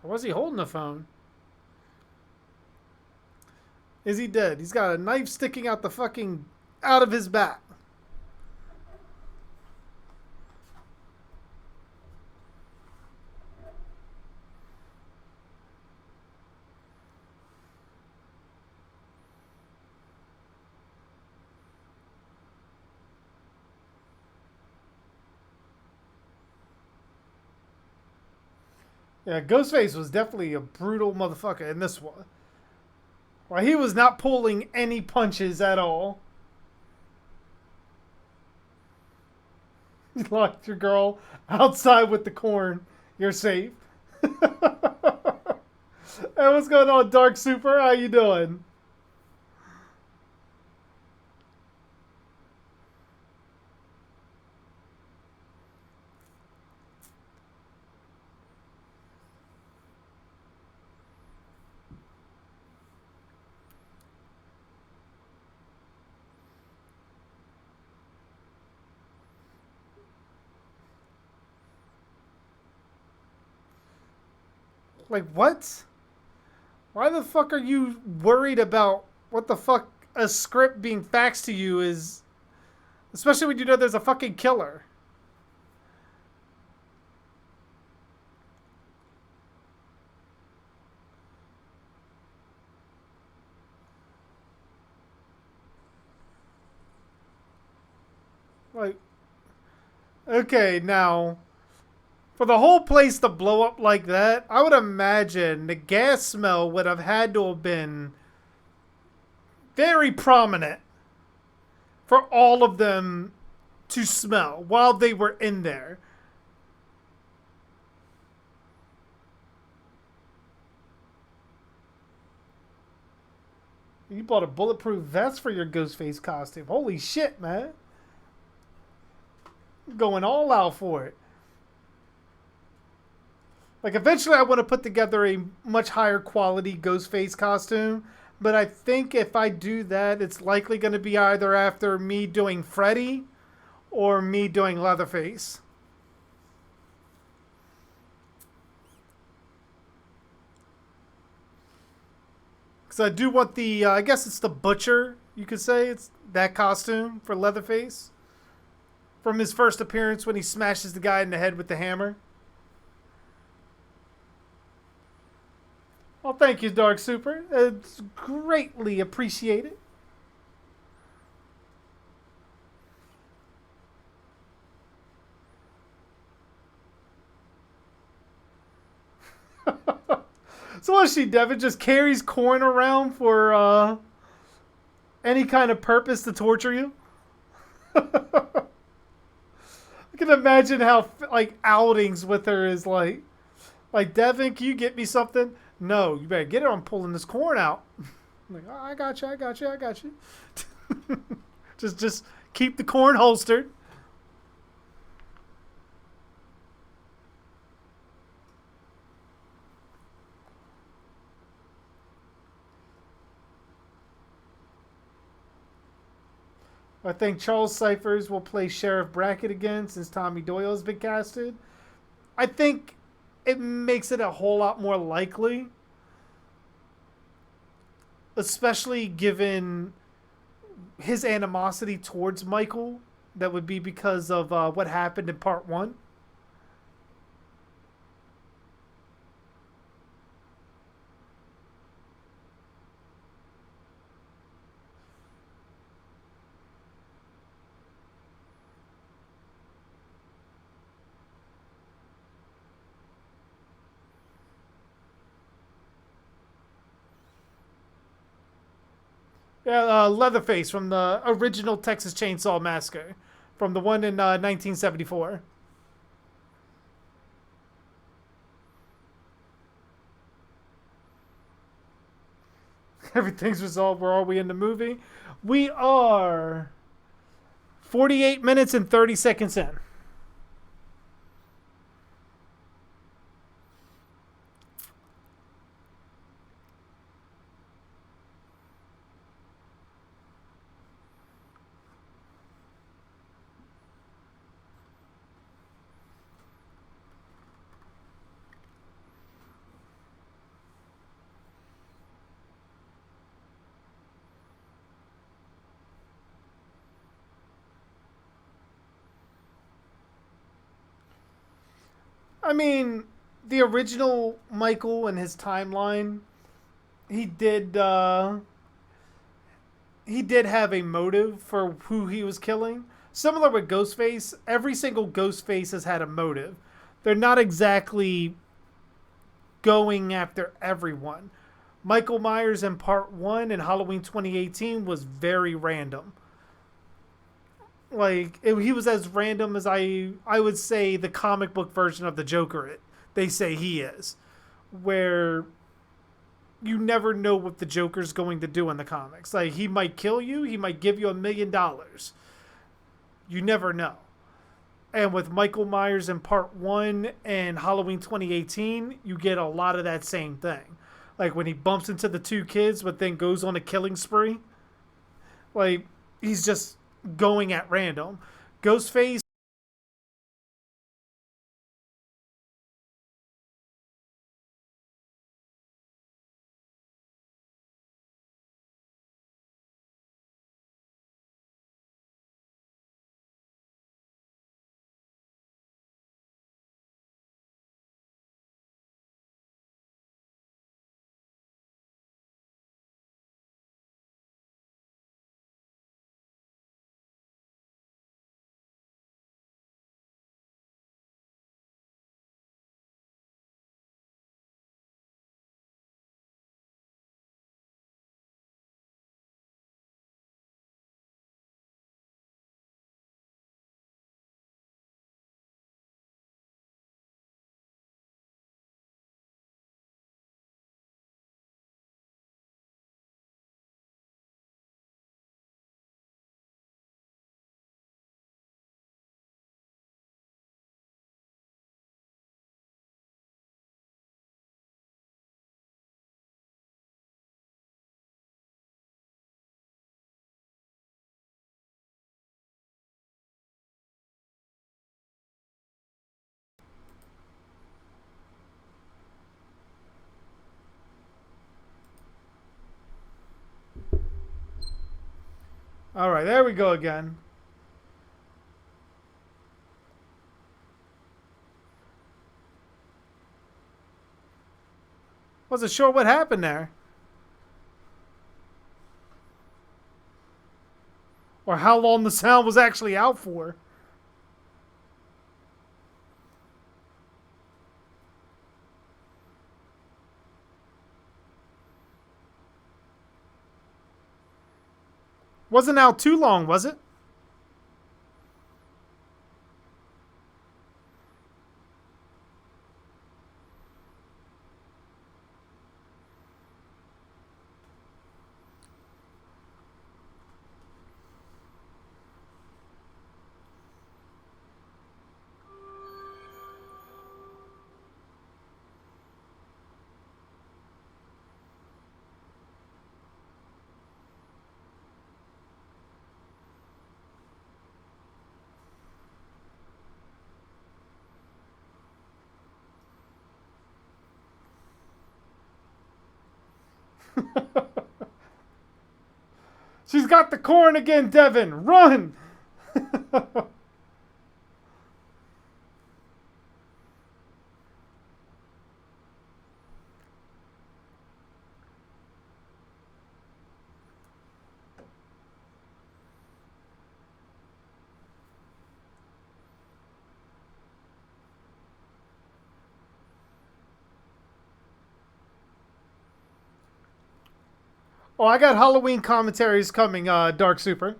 Or was he holding the phone? Is he dead? He's got a knife sticking out the fucking out of his back. Yeah, Ghostface was definitely a brutal motherfucker in this one. Well, he was not pulling any punches at all. You locked your girl outside with the corn. You're safe. Hey, what's going on, Dark Super? How you doing? Like, what? Why the fuck are you worried about what the fuck a script being faxed to you is? Especially when you know there's a fucking killer. Like, okay, now, For the whole place to blow up like that, I would imagine the gas smell would have had to have been very prominent for all of them to smell while they were in there. You bought a bulletproof vest for your Ghostface costume. Holy shit, man. Going all out for it. Like, eventually I want to put together a much higher quality Ghostface costume. But I think if I do that, it's likely going to be either after me doing Freddy or me doing Leatherface. Because I do want the, I guess it's the Butcher, you could say. It's that costume for Leatherface. From his first appearance when he smashes the guy in the head with the hammer. Well, thank you, Dark Super. It's greatly appreciated. So what's she, Devin? Just carries corn around for any kind of purpose to torture you? I can imagine how like outings with her is like Devin, can you get me something? No, you better get it. I'm pulling this corn out. I'm like, oh, I got you, I got you, I got you. just keep the corn holstered. I think Charles Cyphers will play Sheriff Brackett again since Tommy Doyle's been casted. I think it makes it a whole lot more likely, especially given his animosity towards Michael. That would be because of what happened in part one. Yeah, Leatherface from the original Texas Chainsaw Massacre, from the one in 1974. Everything's resolved. Where are we in the movie? We are 48 minutes and 30 seconds in. I mean, the original Michael and his timeline, he did he did have a motive for who he was killing. Similar with Ghostface, every single Ghostface has had a motive. They're not exactly going after everyone. Michael Myers in part one in Halloween 2018 was very random. He was as random as I would say the comic book version of the Joker. They say he is, where you never know what the Joker's going to do in the comics. Like, he might kill you, he might give you $1 million. You never know. And with Michael Myers in part one and Halloween 2018, you get a lot of that same thing. Like when he bumps into the two kids, but then goes on a killing spree. Like, he's just going at random. Ghostface All right, there we go again. Wasn't sure what happened there. Or how long the sound was actually out for. Wasn't out too long, was it? She's got the corn again, Devin. Run! Oh, I got Halloween commentaries coming, Dark Super.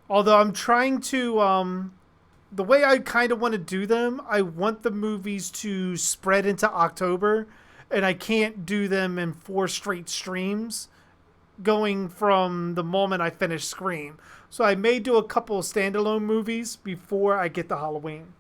Although I'm trying to, the way I kind of want to do them, I want the movies to spread into October, and I can't do them in 4 straight streams going from the moment I finish Scream. So I may do a couple of standalone movies before I get to Halloween.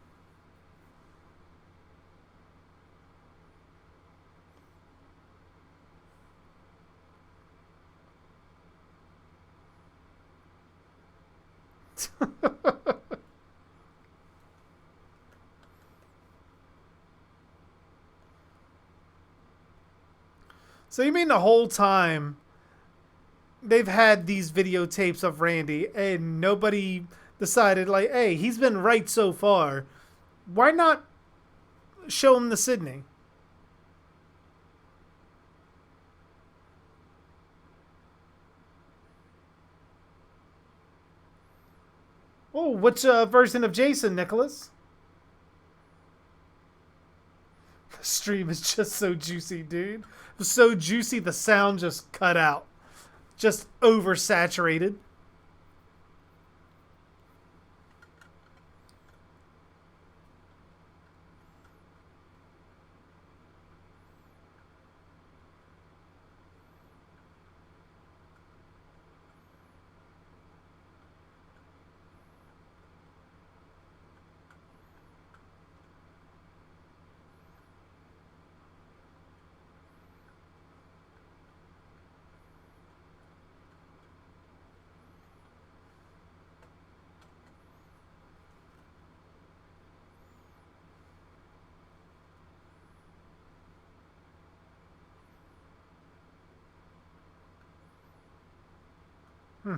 So you mean the whole time they've had these videotapes of Randy and nobody decided, like, hey, he's been right so far. Why not show him the Sydney? Oh, which version of Jason, Nicholas? The stream is just so juicy, dude. It was so juicy the sound just cut out. Just oversaturated. Hmm.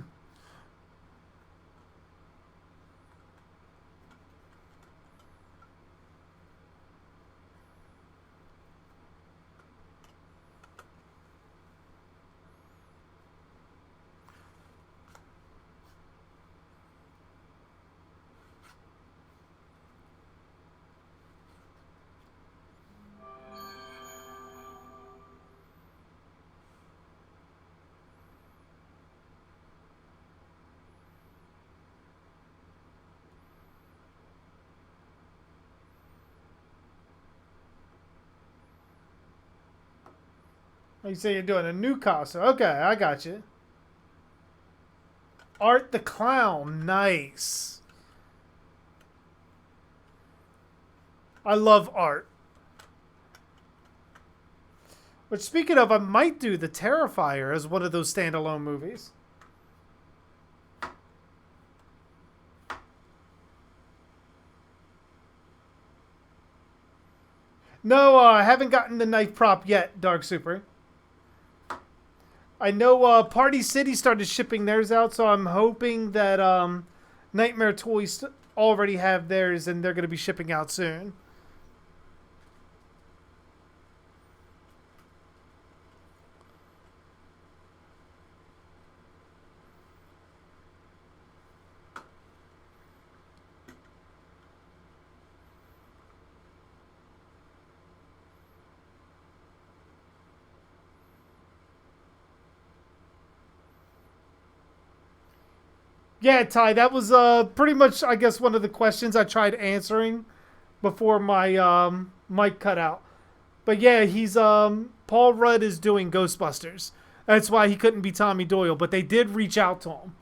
You say you're doing a new costume. Okay, I got you. Art the Clown. Nice. I love art. But speaking of, I might do The Terrifier as one of those standalone movies. No, I haven't gotten the knife prop yet, Dark Super. I know Party City started shipping theirs out, so I'm hoping that Nightmare Toys already have theirs and they're going to be shipping out soon. Yeah, Ty, that was pretty much, I guess, one of the questions I tried answering before my mic cut out. But yeah, he's Paul Rudd is doing Ghostbusters. That's why he couldn't be Tommy Doyle, but they did reach out to him.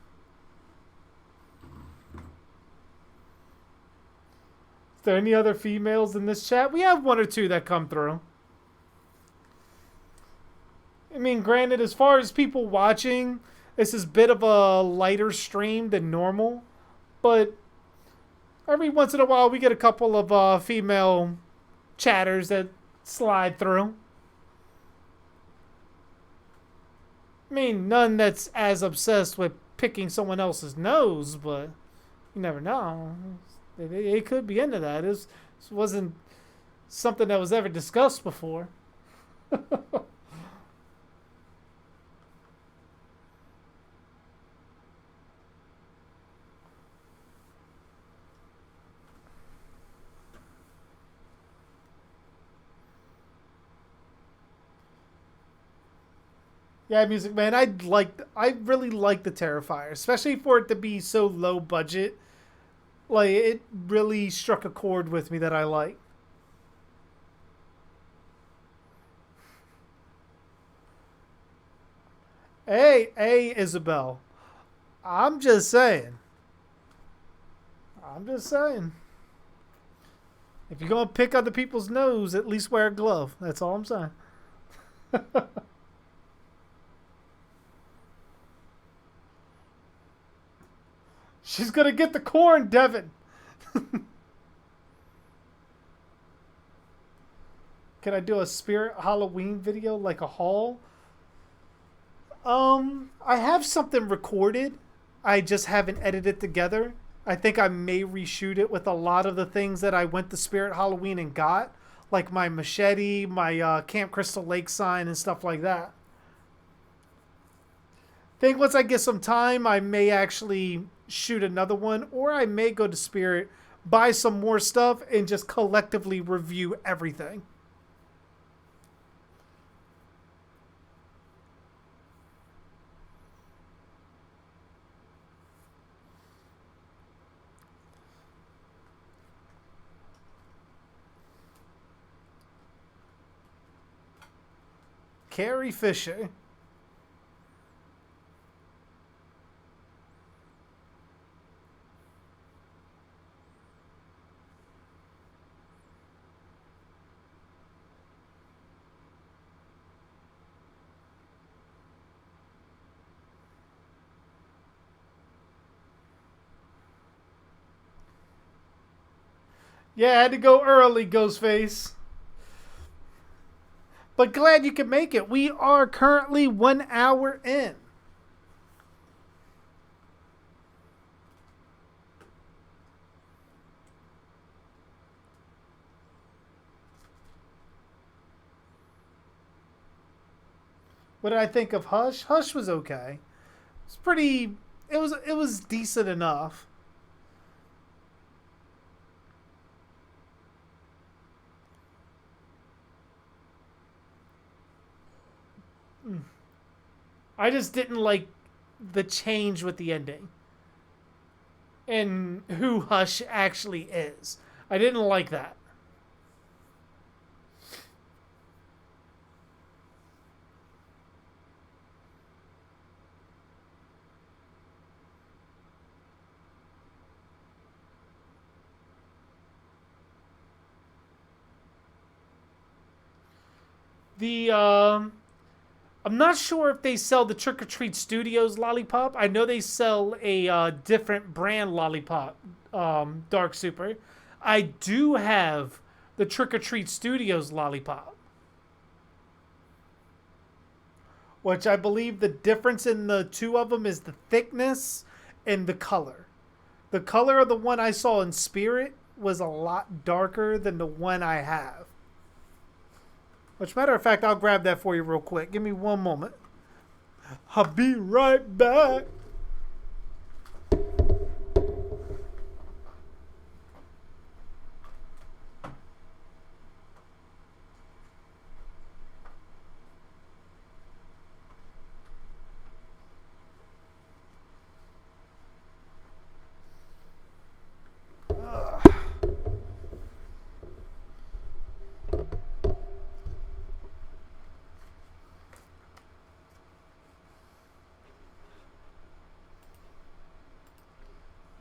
Is there any other females in this chat? We have one or two that come through. I mean, granted, as far as people watching, this is a bit of a lighter stream than normal, but every once in a while we get a couple of female chatters that slide through. I mean, none that's as obsessed with picking someone else's nose, but you never know. They could be into that. This wasn't something that was ever discussed before. Yeah, Music Man, I really like the Terrifier, especially for it to be so low budget. Like it really struck a chord with me that I like. Hey, Isabel. I'm just saying. I'm just saying. If you're gonna pick other people's nose, at least wear a glove. That's all I'm saying. She's gonna get the corn, Devin. Can I do a Spirit Halloween video like a haul? I have something recorded. I just haven't edited together. I think I may reshoot it with a lot of the things that I went to Spirit Halloween and got, like my machete, my Camp Crystal Lake sign, and stuff like that. Think once I get some time, I may actually shoot another one, or I may go to Spirit, buy some more stuff, and just collectively review everything. Carrie Fisher. Yeah, I had to go early, Ghostface. But glad you could make it. We are currently 1 hour in. What did I think of Hush? Hush was okay. It's pretty. It was decent enough. I just didn't like the change with the ending and who Hush actually is. I didn't like that. The I'm not sure if they sell the Trick or Treat Studios lollipop. I know they sell a different brand lollipop, Dark Super. I do have the Trick or Treat Studios lollipop. Which I believe the difference in the two of them is the thickness and the color. The color of the one I saw in Spirit was a lot darker than the one I have. Which, matter of fact, I'll grab that for you real quick. Give me one moment. I'll be right back.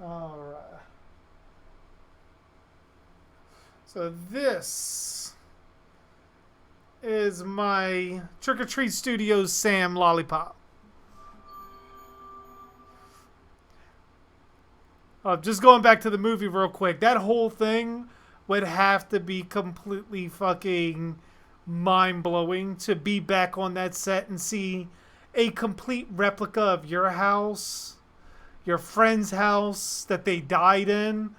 Alright. So this is my Trick or Treat Studios Sam lollipop. Just going back to the movie real quick. That whole thing would have to be completely fucking mind-blowing to be back on that set and see a complete replica of your house, your friend's house that they died in,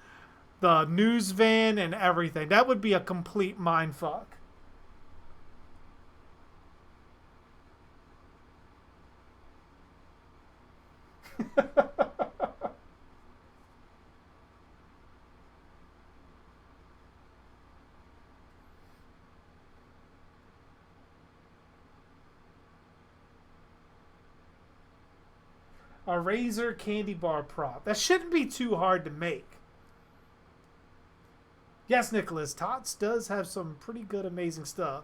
the news van, and everything. That would be a complete mind fuck. A razor candy bar prop. That shouldn't be too hard to make. Yes, Nicholas, Tots does have some pretty good, amazing stuff.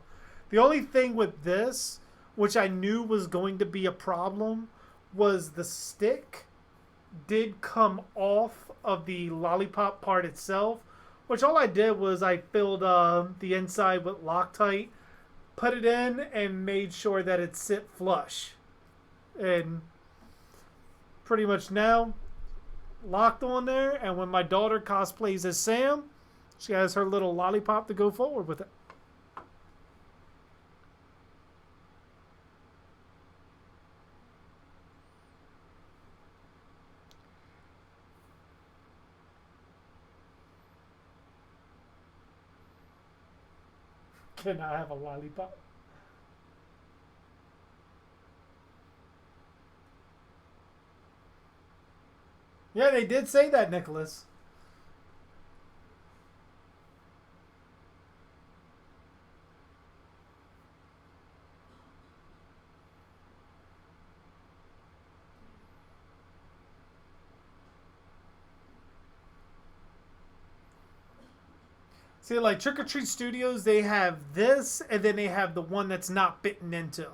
The only thing with this, which I knew was going to be a problem, was the stick did come off of the lollipop part itself, which all I did was I filled the inside with Loctite, put it in, and made sure that it sit flush. And pretty much now locked on there, and when my daughter cosplays as Sam, she has her little lollipop to go forward with it. Can I have a lollipop? Yeah, they did say that, Nicholas. See, like Trick or Treat Studios, they have this, and then they have the one that's not bitten into.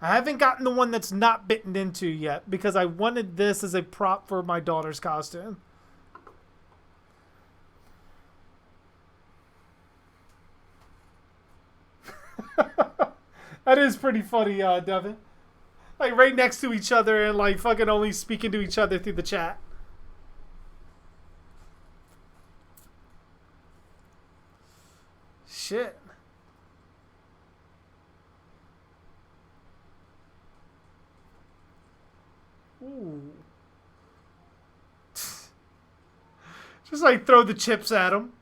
I haven't gotten the one that's not bitten into yet because I wanted this as a prop for my daughter's costume. That is pretty funny, Devin. Like right next to each other and like fucking only speaking to each other through the chat. Shit. Ooh. Just like throw the chips at him.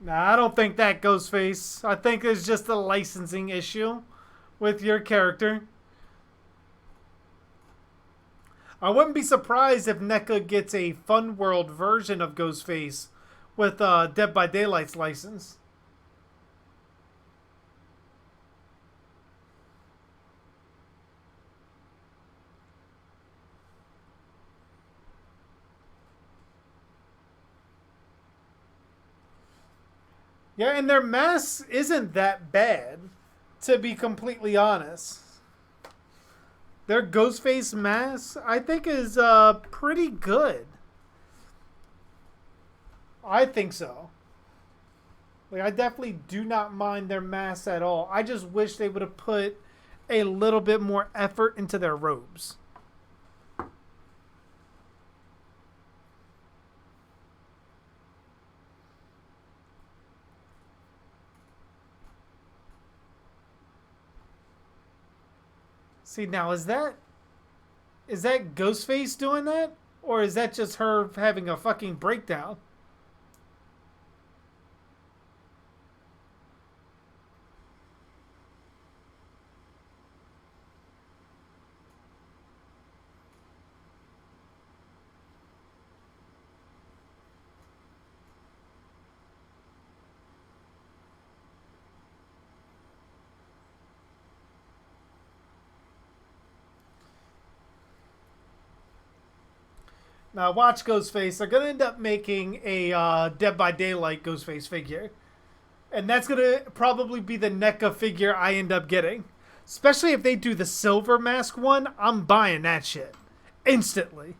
Nah, I don't think that, Ghostface. I think it's just a licensing issue with your character. I wouldn't be surprised if NECA gets a Fun World version of Ghostface with Dead by Daylight's license. Yeah, and their mask isn't that bad, to be completely honest. Their Ghostface mask, I think, is pretty good. I think so. Like, I definitely do not mind their masks at all. I just wish they would have put a little bit more effort into their robes. See, now is that Ghostface doing that? Or is that just her having a fucking breakdown? Now, watch Ghostface. They're going to end up making a Dead by Daylight Ghostface figure. And that's going to probably be the NECA figure I end up getting. Especially if they do the silver mask one, I'm buying that shit. Instantly.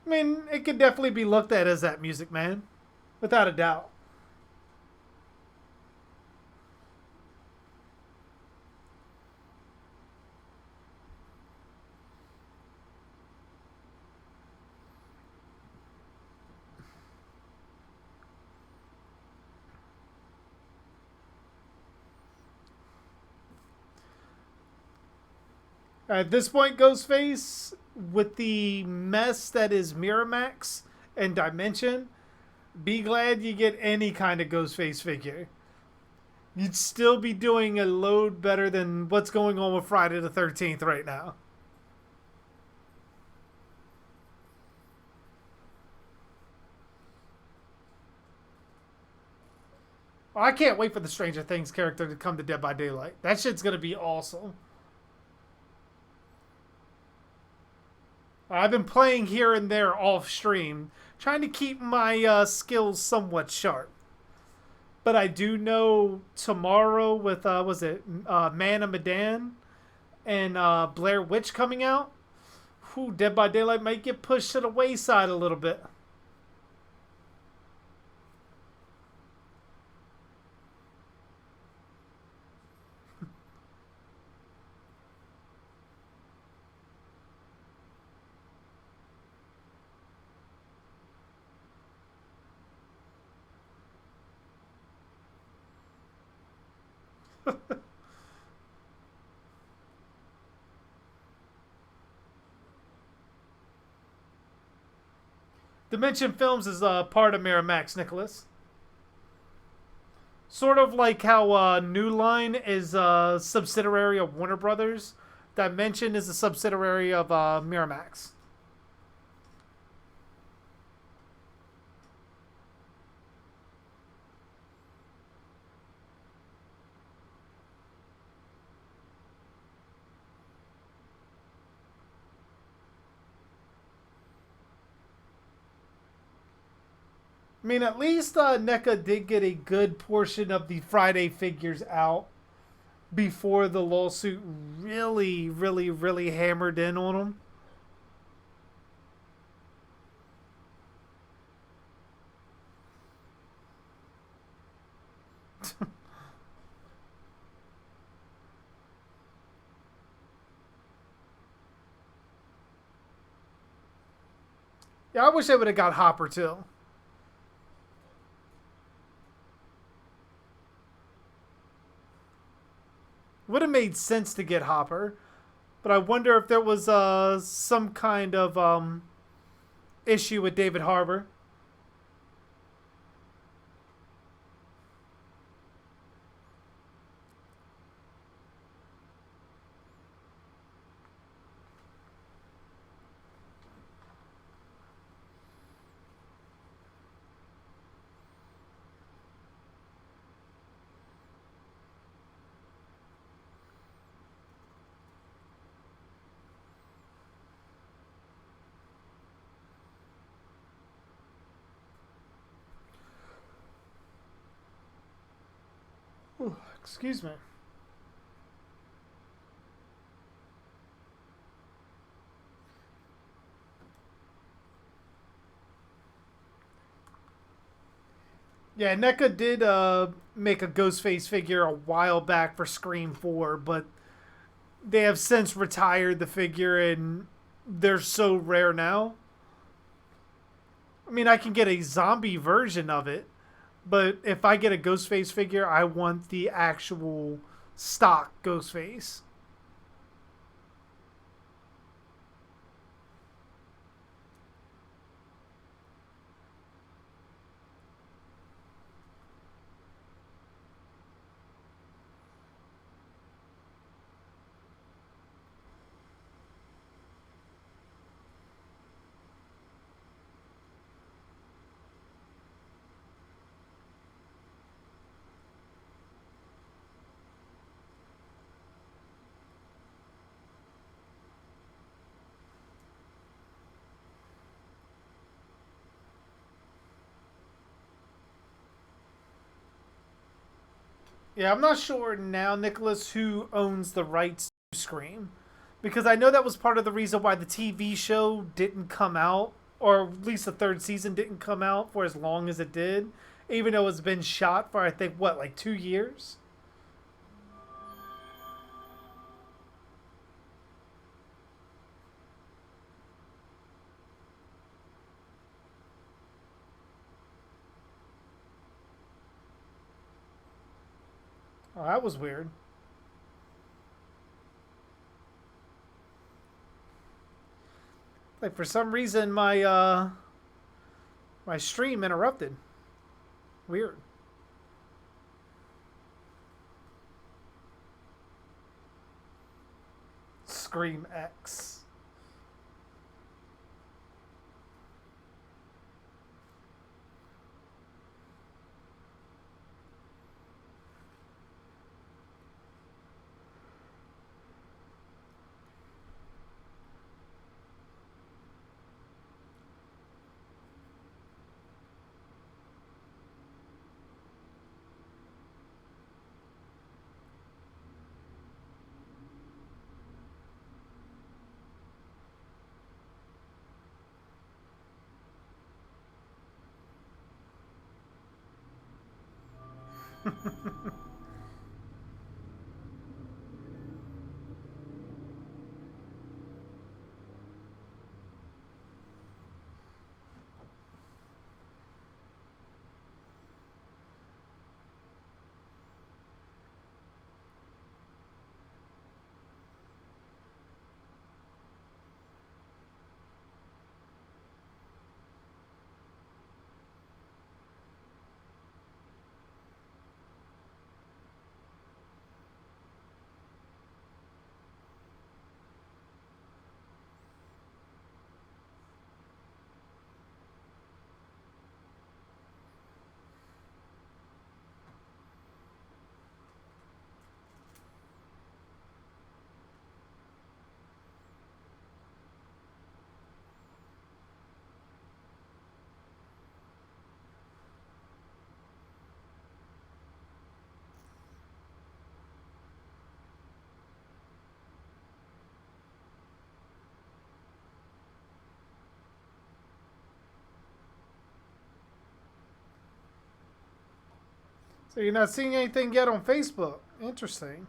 I mean, it could definitely be looked at as that Music Man. Without a doubt. At this point, Ghostface, with the mess that is Miramax and Dimension, be glad you get any kind of Ghostface figure. You'd still be doing a load better than what's going on with Friday the 13th right now. Well, I can't wait for the Stranger Things character to come to Dead by Daylight. That shit's gonna be awesome. I've been playing here and there off stream, trying to keep my skills somewhat sharp. But I do know tomorrow with was it Man of Medan and Blair Witch coming out. Whew, Dead by Daylight might get pushed to the wayside a little bit. Dimension Films is part of Miramax, Nicholas. Sort of like how New Line is a subsidiary of Warner Brothers. Dimension is a subsidiary of Miramax. I mean, at least NECA did get a good portion of the Friday figures out before the lawsuit really, really, really hammered in on them. Yeah, I wish they would have got Hopper too. Would have made sense to get Hopper, but I wonder if there was some kind of issue with David Harbour. Excuse me. Yeah, NECA did make a Ghostface figure a while back for Scream 4, but they have since retired the figure and they're so rare now. I mean, I can get a zombie version of it, but if I get a Ghostface figure, I want the actual stock Ghostface. Yeah, I'm not sure now, Nicholas, who owns the rights to Scream. Because I know that was part of the reason why the TV show didn't come out, or at least the third season didn't come out for as long as it did, even though it's been shot for, I think, what, like 2 years? Oh, that was weird. Like, for some reason, my stream interrupted. Weird. Scream X. So you're not seeing anything yet on Facebook. Interesting.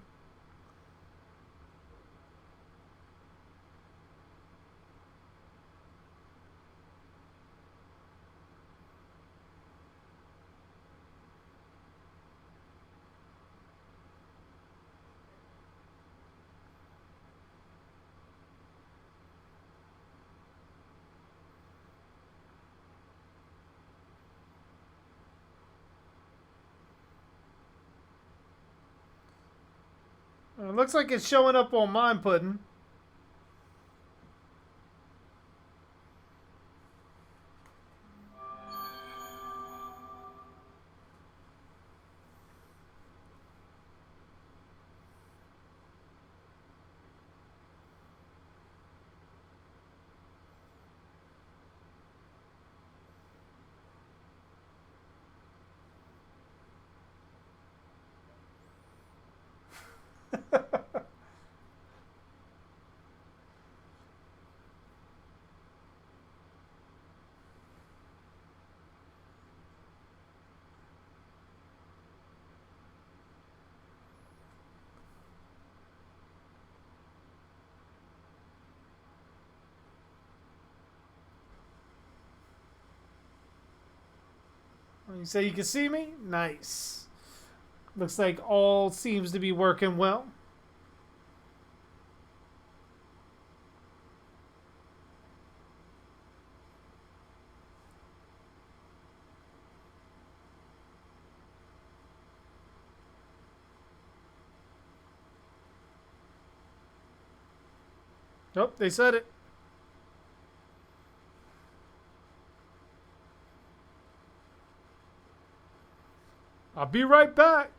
It looks like it's showing up on mine, Puddin'. You say you can see me? Nice. Looks like all seems to be working well. Nope, they said it. I'll be right back.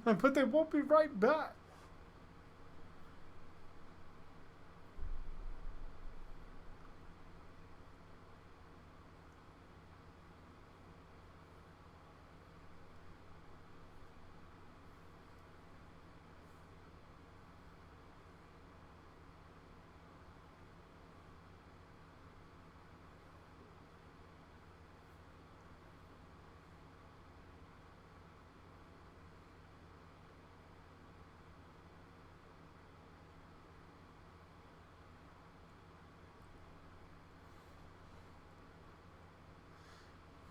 But they won't be right back.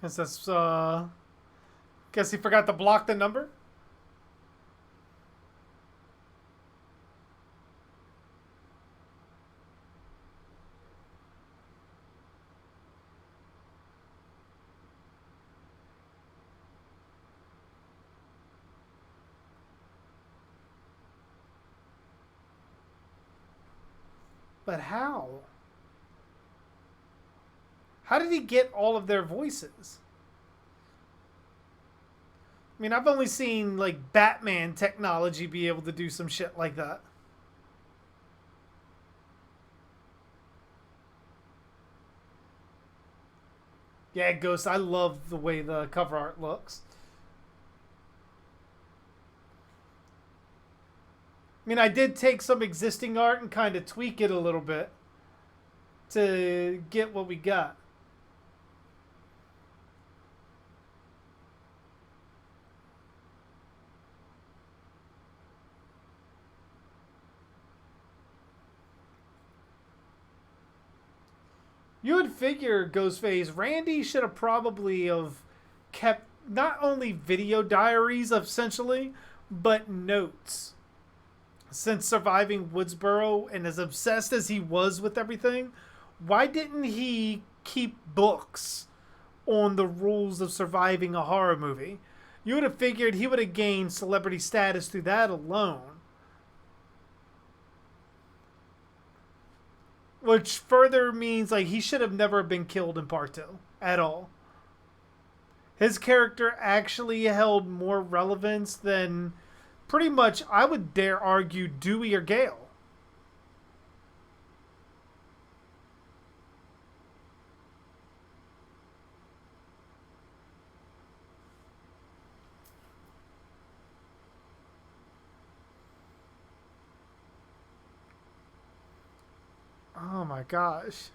Guess that's guess he forgot to block the number. But how? How did he get all of their voices? I mean, I've only seen like Batman technology be able to do some shit like that. Yeah, Ghost, I love the way the cover art looks. I mean, I did take some existing art and kind of tweak it a little bit to get what we got. You would figure, Ghostface, Randy should have probably have kept not only video diaries, essentially, but notes. Since surviving Woodsboro and as obsessed as he was with everything, why didn't he keep books on the rules of surviving a horror movie? You would have figured he would have gained celebrity status through that alone. Which further means like he should have never been killed in part 2 at all. His character actually held more relevance than pretty much, I would dare argue, Dewey or Gale. Oh my gosh.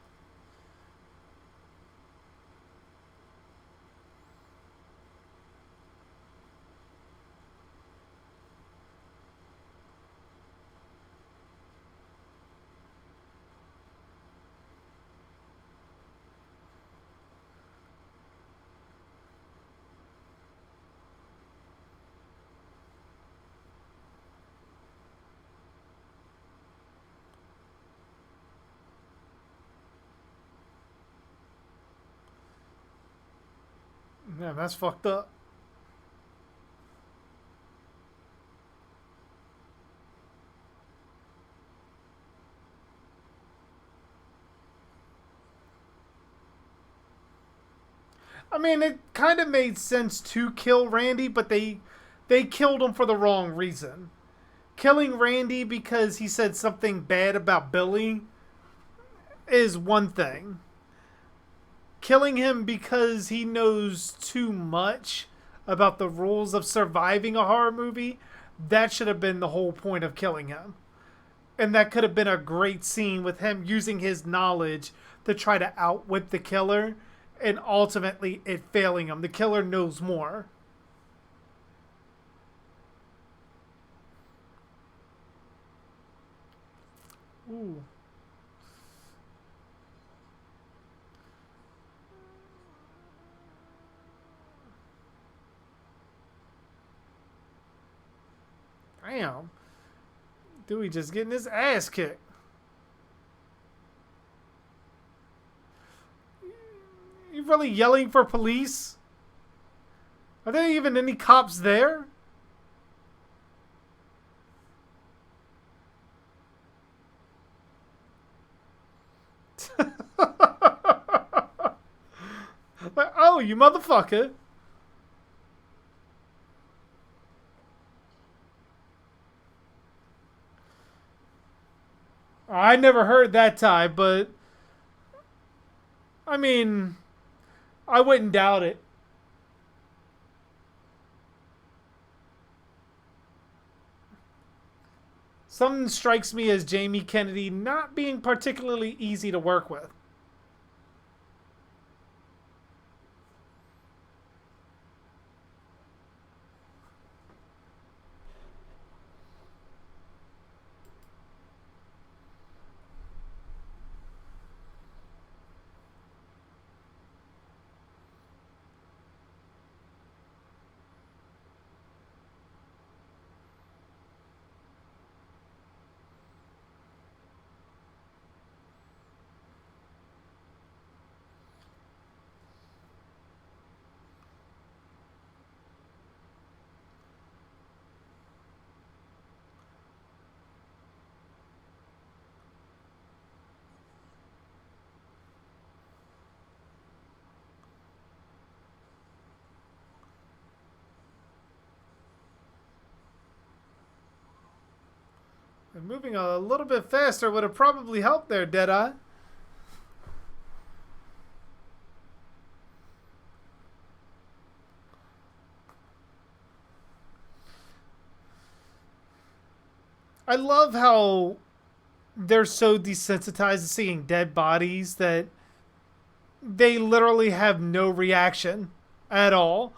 Yeah, that's fucked up. I mean, it kind of made sense to kill Randy, but they killed him for the wrong reason. Killing Randy because he said something bad about Billy is one thing. Killing him because he knows too much about the rules of surviving a horror movie, that should have been the whole point of killing him. And that could have been a great scene with him using his knowledge to try to outwit the killer and ultimately it failing him. The killer knows more. Ooh. Damn. Dewey just getting his ass kicked. You really yelling for police? Are there even any cops there? Like, oh, you motherfucker. I never heard that time, but I mean, I wouldn't doubt it. Something strikes me as Jamie Kennedy not being particularly easy to work with. And moving a little bit faster would have probably helped there, Deadeye. I love how they're so desensitized to seeing dead bodies that they literally have no reaction at all.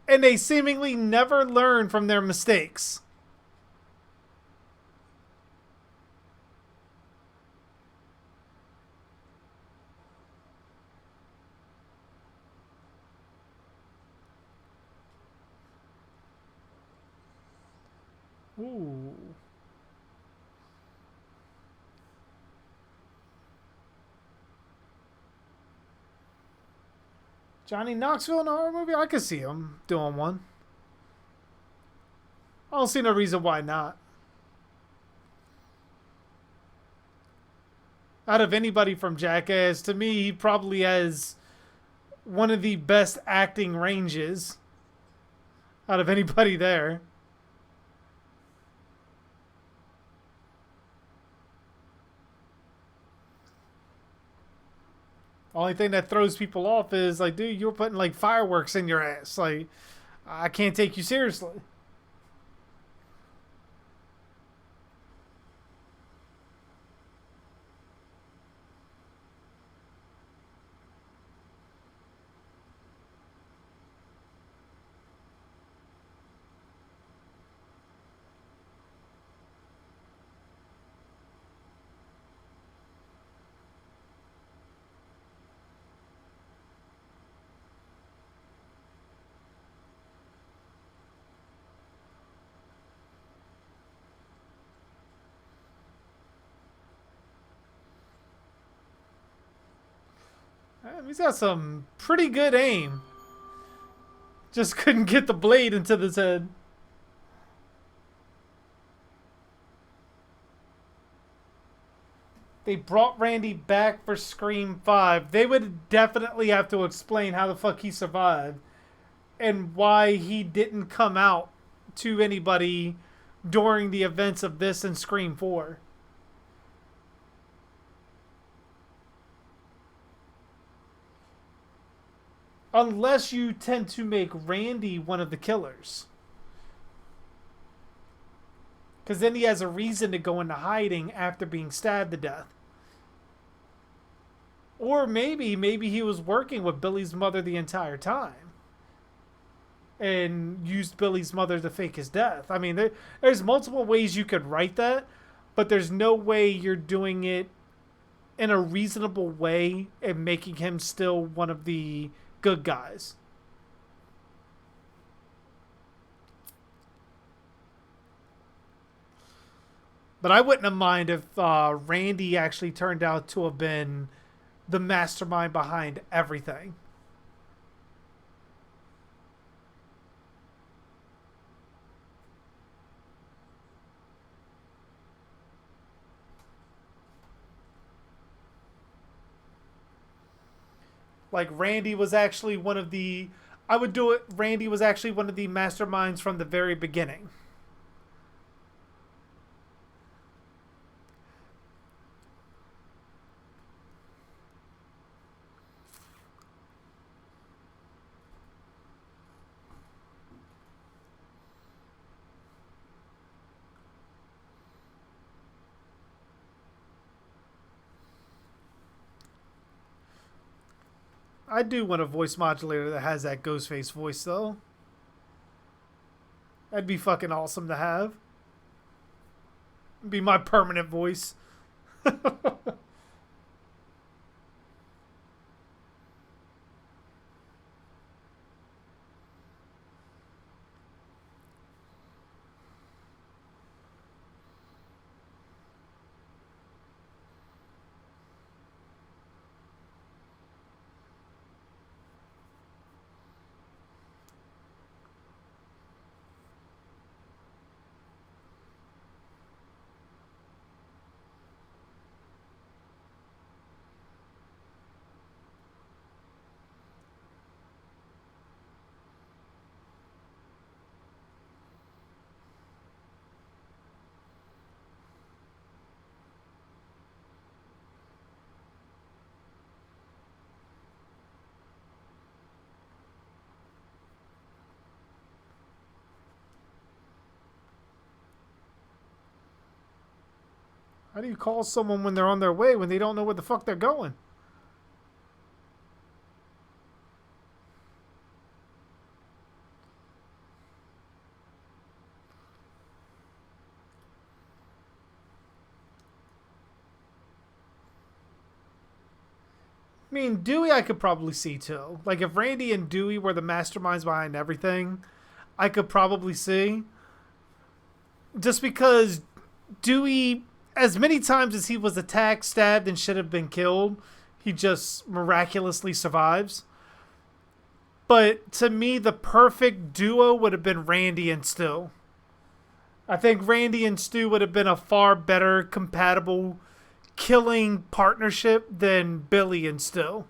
And they seemingly never learn from their mistakes. Ooh. Johnny Knoxville in a horror movie? I could see him doing one. I don't see no reason why not. Out of anybody from Jackass, to me, he probably has one of the best acting ranges out of anybody there. Only thing that throws people off is like, dude, you're putting like fireworks in your ass. Like, I can't take you seriously. He's got some pretty good aim. Just couldn't get the blade into his head. They brought Randy back for Scream 5. They would definitely have to explain how the fuck he survived and why he didn't come out to anybody during the events of this and Scream 4. Unless you tend to make Randy one of the killers. Because then he has a reason to go into hiding after being stabbed to death. Or maybe he was working with Billy's mother the entire time. And used Billy's mother to fake his death. I mean, there's multiple ways you could write that. But there's no way you're doing it in a reasonable way and making him still one of the good guys. But I wouldn't have minded if Randy actually turned out to have been the mastermind behind everything. Like Randy was actually one of the... I would do it. Randy was actually one of the masterminds from the very beginning. I do want a voice modulator that has that Ghostface voice, though. That'd be fucking awesome to have. It'd be my permanent voice. How do you call someone when they're on their way when they don't know where the fuck they're going? I mean, Dewey I could probably see too. Like, if Randy and Dewey were the masterminds behind everything, I could probably see. Just because Dewey, as many times as he was attacked, stabbed, and should have been killed, he just miraculously survives. But to me, the perfect duo would have been Randy and Stu. I think Randy and Stu would have been a far better compatible killing partnership than Billy and Stu.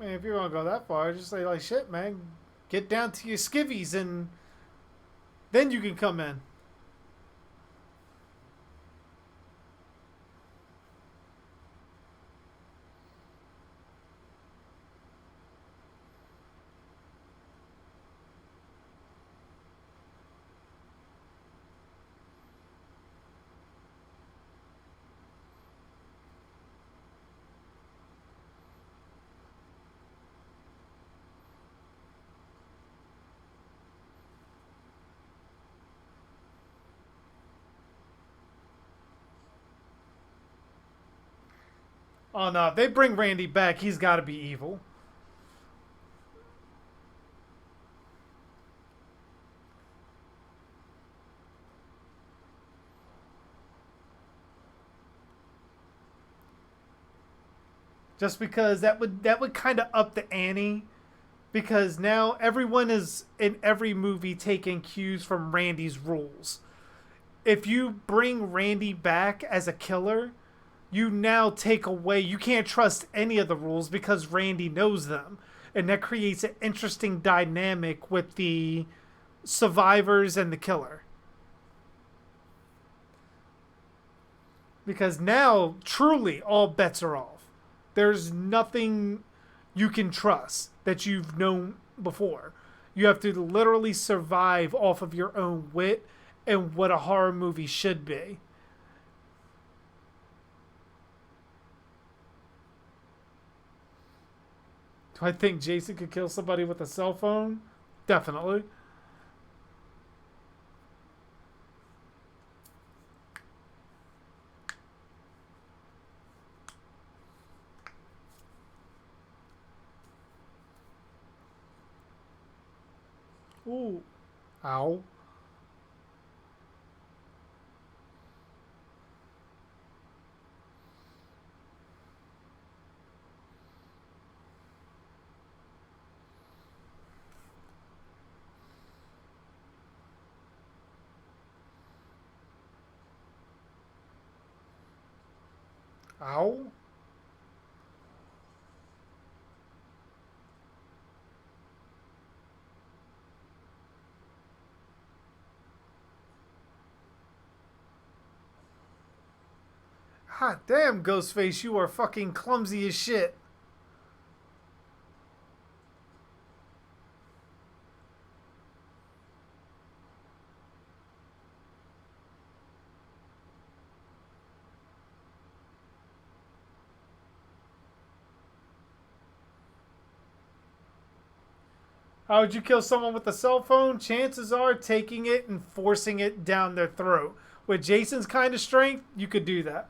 And if you want to go that far, just say like, shit, man, get down to your skivvies and then you can come in. Oh no, if they bring Randy back, he's got to be evil. Just because that would kind of up the ante, because now everyone is in every movie taking cues from Randy's rules. If you bring Randy back as a killer, you now take away, you can't trust any of the rules because Randy knows them. And that creates an interesting dynamic with the survivors and the killer. Because now, truly, all bets are off. There's nothing you can trust that you've known before. You have to literally survive off of your own wit and what a horror movie should be. Do I think Jason could kill somebody with a cell phone? Definitely. Ooh. Ow. Ow. God damn, Ghostface, you are fucking clumsy as shit. How would you kill someone with a cell phone? Chances are taking it and forcing it down their throat. With Jason's kind of strength, you could do that.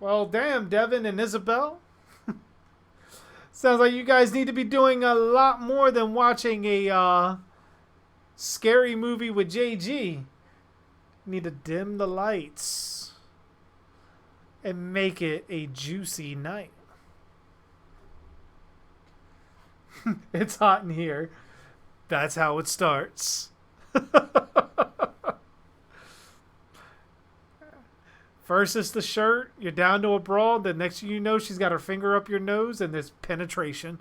Well, damn, Devin and Isabel. Sounds like you guys need to be doing a lot more than watching a scary movie with JG. Need to dim the lights and make it a juicy night. It's hot in here. That's how it starts. First it's the shirt, you're down to a brawl, the next thing you know, she's got her finger up your nose and there's penetration.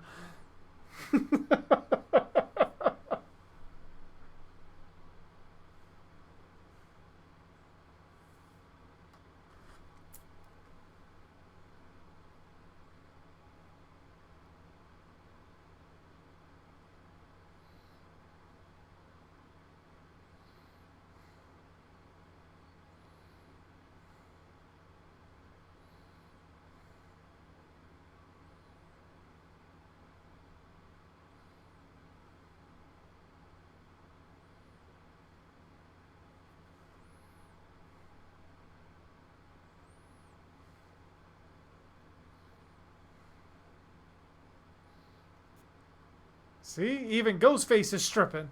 See, even Ghostface is stripping.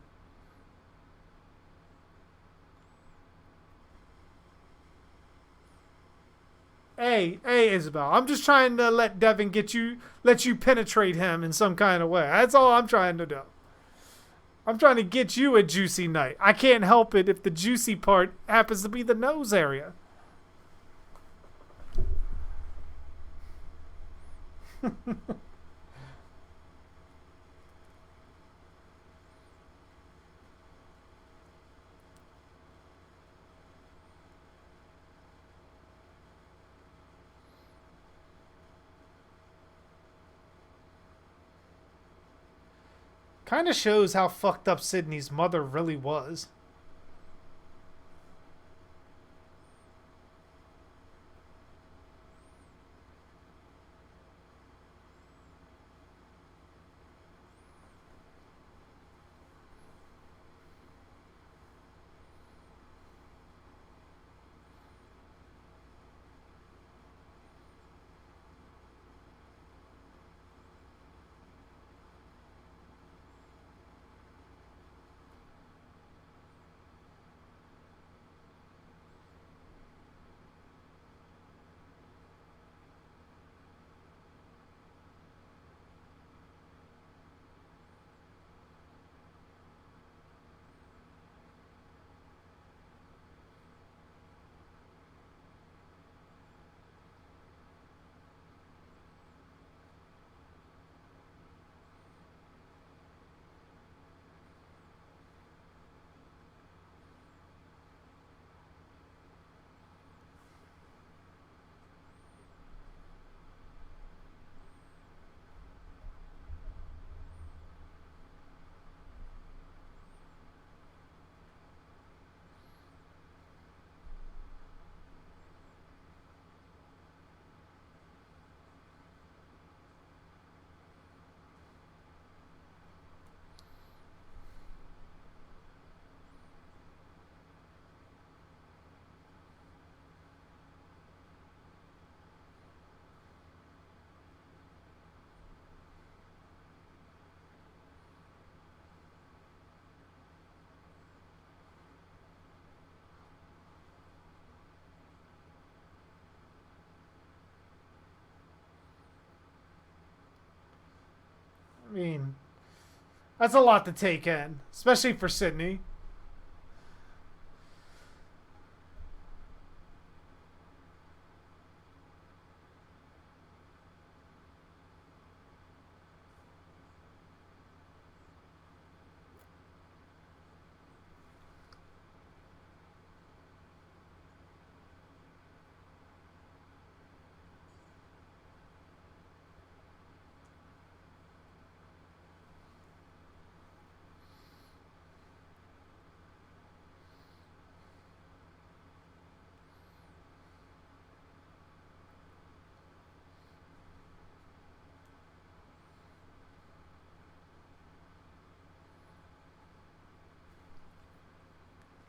Hey, Isabel. I'm just trying to let let you penetrate him in some kind of way. That's all I'm trying to do. I'm trying to get you a juicy night. I can't help it if the juicy part happens to be the nose area. Kind of shows how fucked up Sydney's mother really was. I mean, that's a lot to take in, especially for Sydney.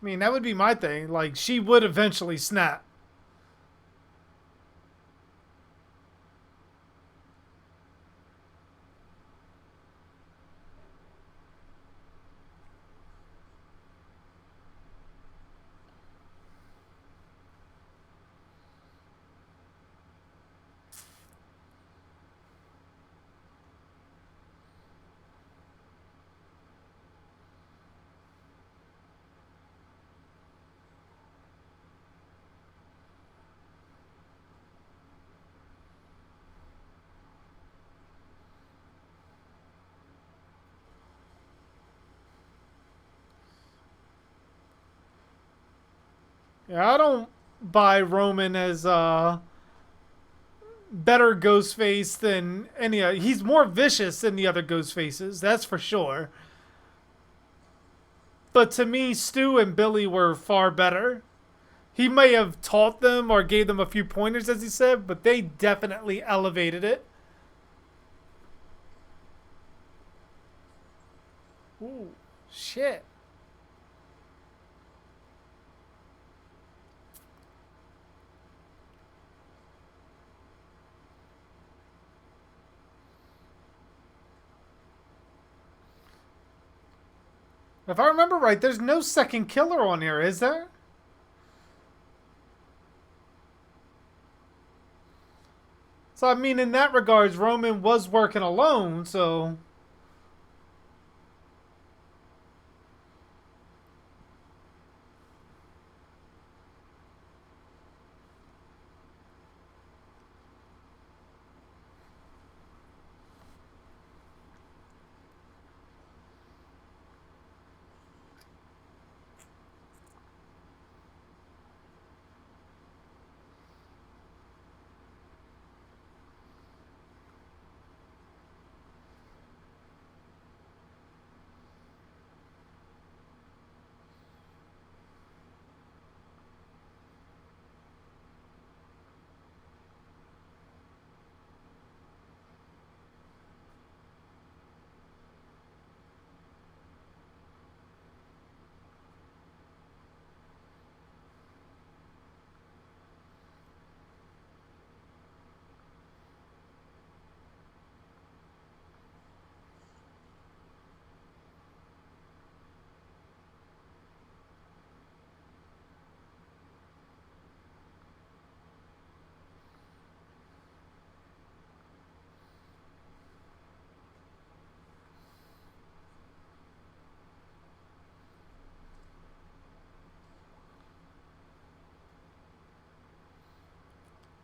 I mean, that would be my thing. Like, she would eventually snap. Yeah, I don't buy Roman as better Ghostface than any other. He's more vicious than the other Ghostfaces, that's for sure. But to me, Stu and Billy were far better. He may have taught them or gave them a few pointers, as he said, but they definitely elevated it. Ooh, shit. If I remember right, there's no second killer on here, is there? So, I mean, in that regards, Roman was working alone, so...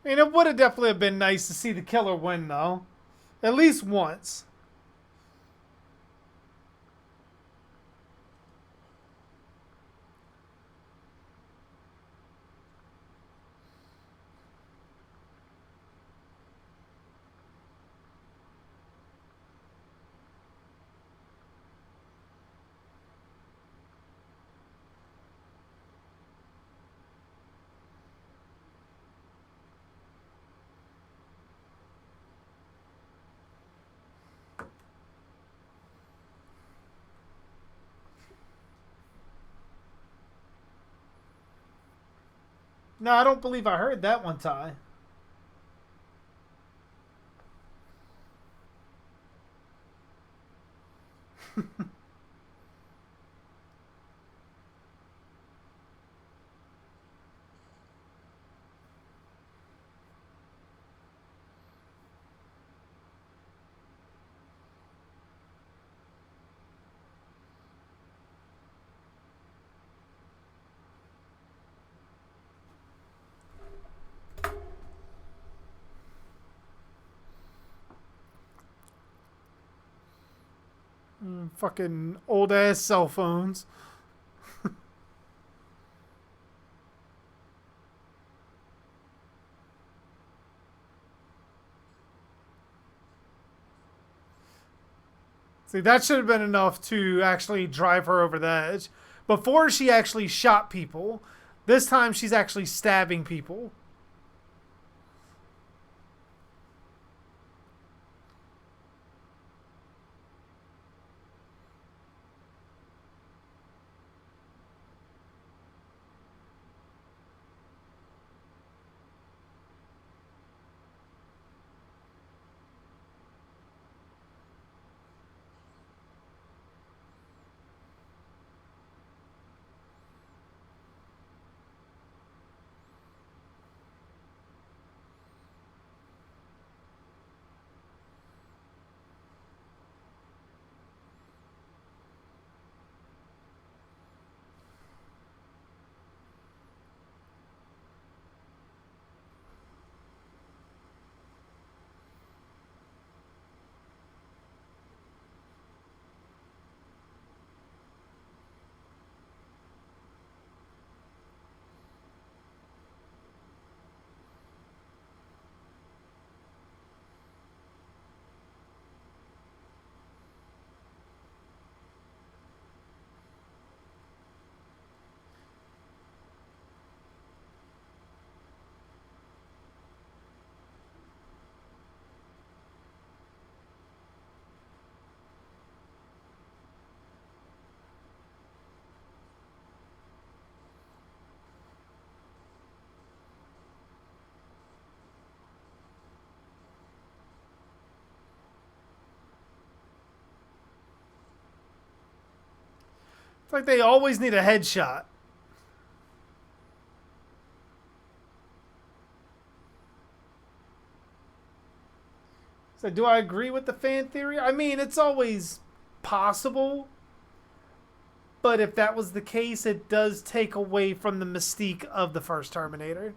I mean, it would have definitely been nice to see the killer win, though. At least once. No, I don't believe I heard that one, Ty. Fucking old ass cell phones. See, that should have been enough to actually drive her over the edge. Before she actually shot people, this time she's actually stabbing people. It's like they always need a headshot. So, do I agree with the fan theory? I mean, it's always possible. But if that was the case, it does take away from the mystique of the first Terminator.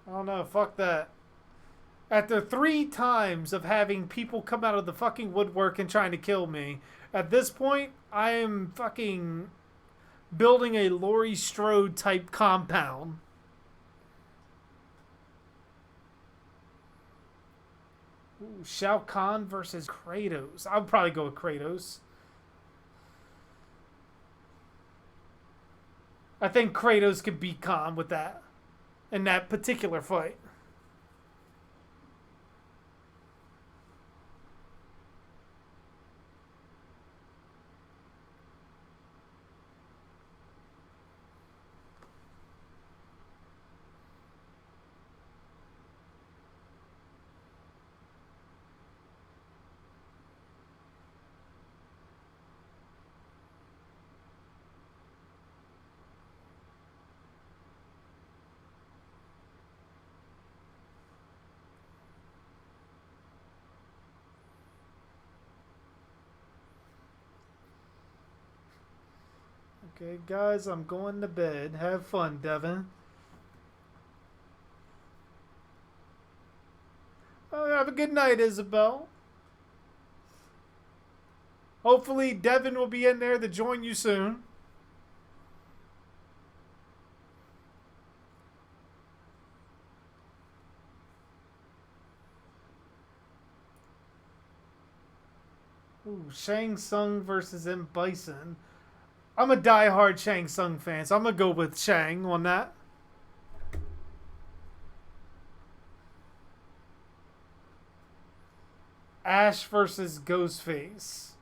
I don't know. Fuck that. After 3 times of having people come out of the fucking woodwork and trying to kill me, at this point, I am fucking building a Laurie Strode type compound. Ooh, Shao Kahn versus Kratos. I would probably go with Kratos. I think Kratos could beat Kahn with that in that particular fight. Okay, guys, I'm going to bed. Have fun, Devin. Oh, have a good night, Isabel. Hopefully, Devin will be in there to join you soon. Ooh, Shang Tsung versus M. Bison. I'm a die-hard Shang Tsung fan, so I'm going to go with Shang on that. Ash versus Ghostface.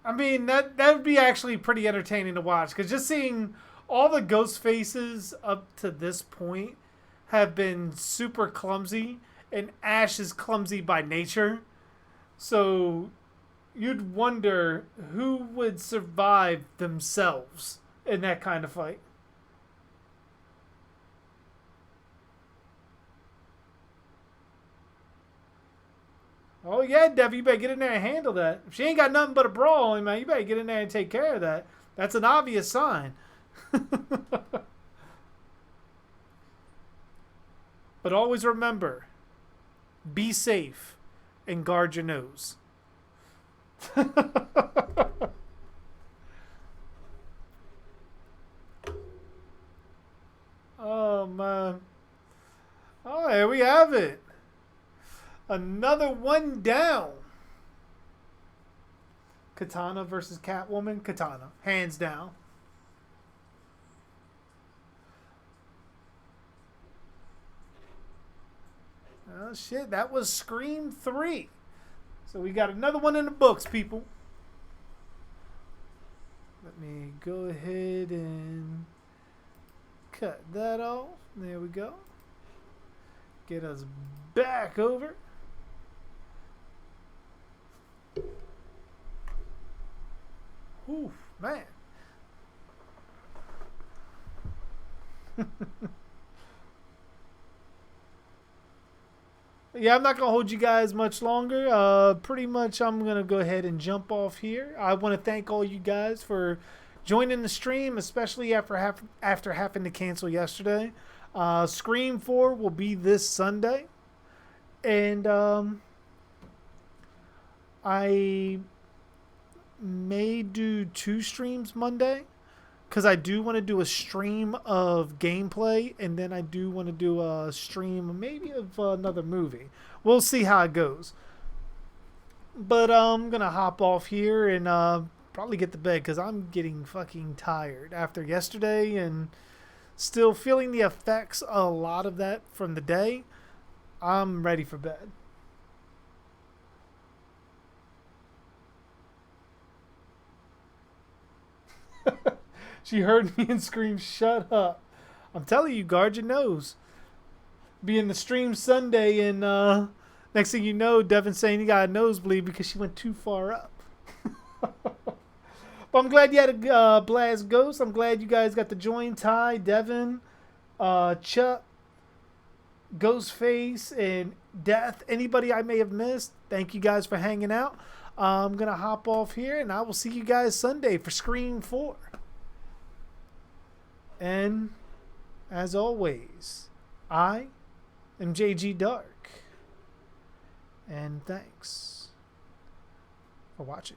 I mean, that would be actually pretty entertaining to watch, because just seeing all the ghost faces up to this point have been super clumsy, and Ash is clumsy by nature. So you'd wonder who would survive themselves in that kind of fight. Oh yeah, Dev, you better get in there and handle that. If she ain't got nothing but a brawl, man, you better get in there and take care of that. That's an obvious sign. But always remember, be safe and guard your nose. Oh man. Oh, here we have it. Another one down. Katana versus Catwoman. Katana, hands down. Oh shit, that was Scream 3. So we got another one in the books, people. Let me go ahead and cut that off. There we go. Get us back over. Ooh, man. Yeah, I'm not going to hold you guys much longer. Pretty much I'm going to go ahead and jump off here. I want to thank all you guys for joining the stream, especially after having to cancel yesterday. Scream 4 will be this Sunday. And I may do 2 streams Monday, because I do want to do a stream of gameplay, and then I do want to do a stream maybe of another movie. We'll see how it goes. But I'm going to hop off here and probably get to bed, because I'm getting fucking tired after yesterday and still feeling the effects a lot of that from the day. I'm ready for bed. She heard me and screamed, "Shut up." I'm telling you, guard your nose. Be in the stream Sunday, and next thing you know, Devin saying he got a nosebleed because she went too far up. But I'm glad you had a blast, Ghost. I'm glad you guys got to join Ty, Devin, Chuck, Ghostface, and Death. Anybody I may have missed, thank you guys for hanging out. I'm going to hop off here, and I will see you guys Sunday for Scream 4. And as always, I am JG Dark. And thanks for watching.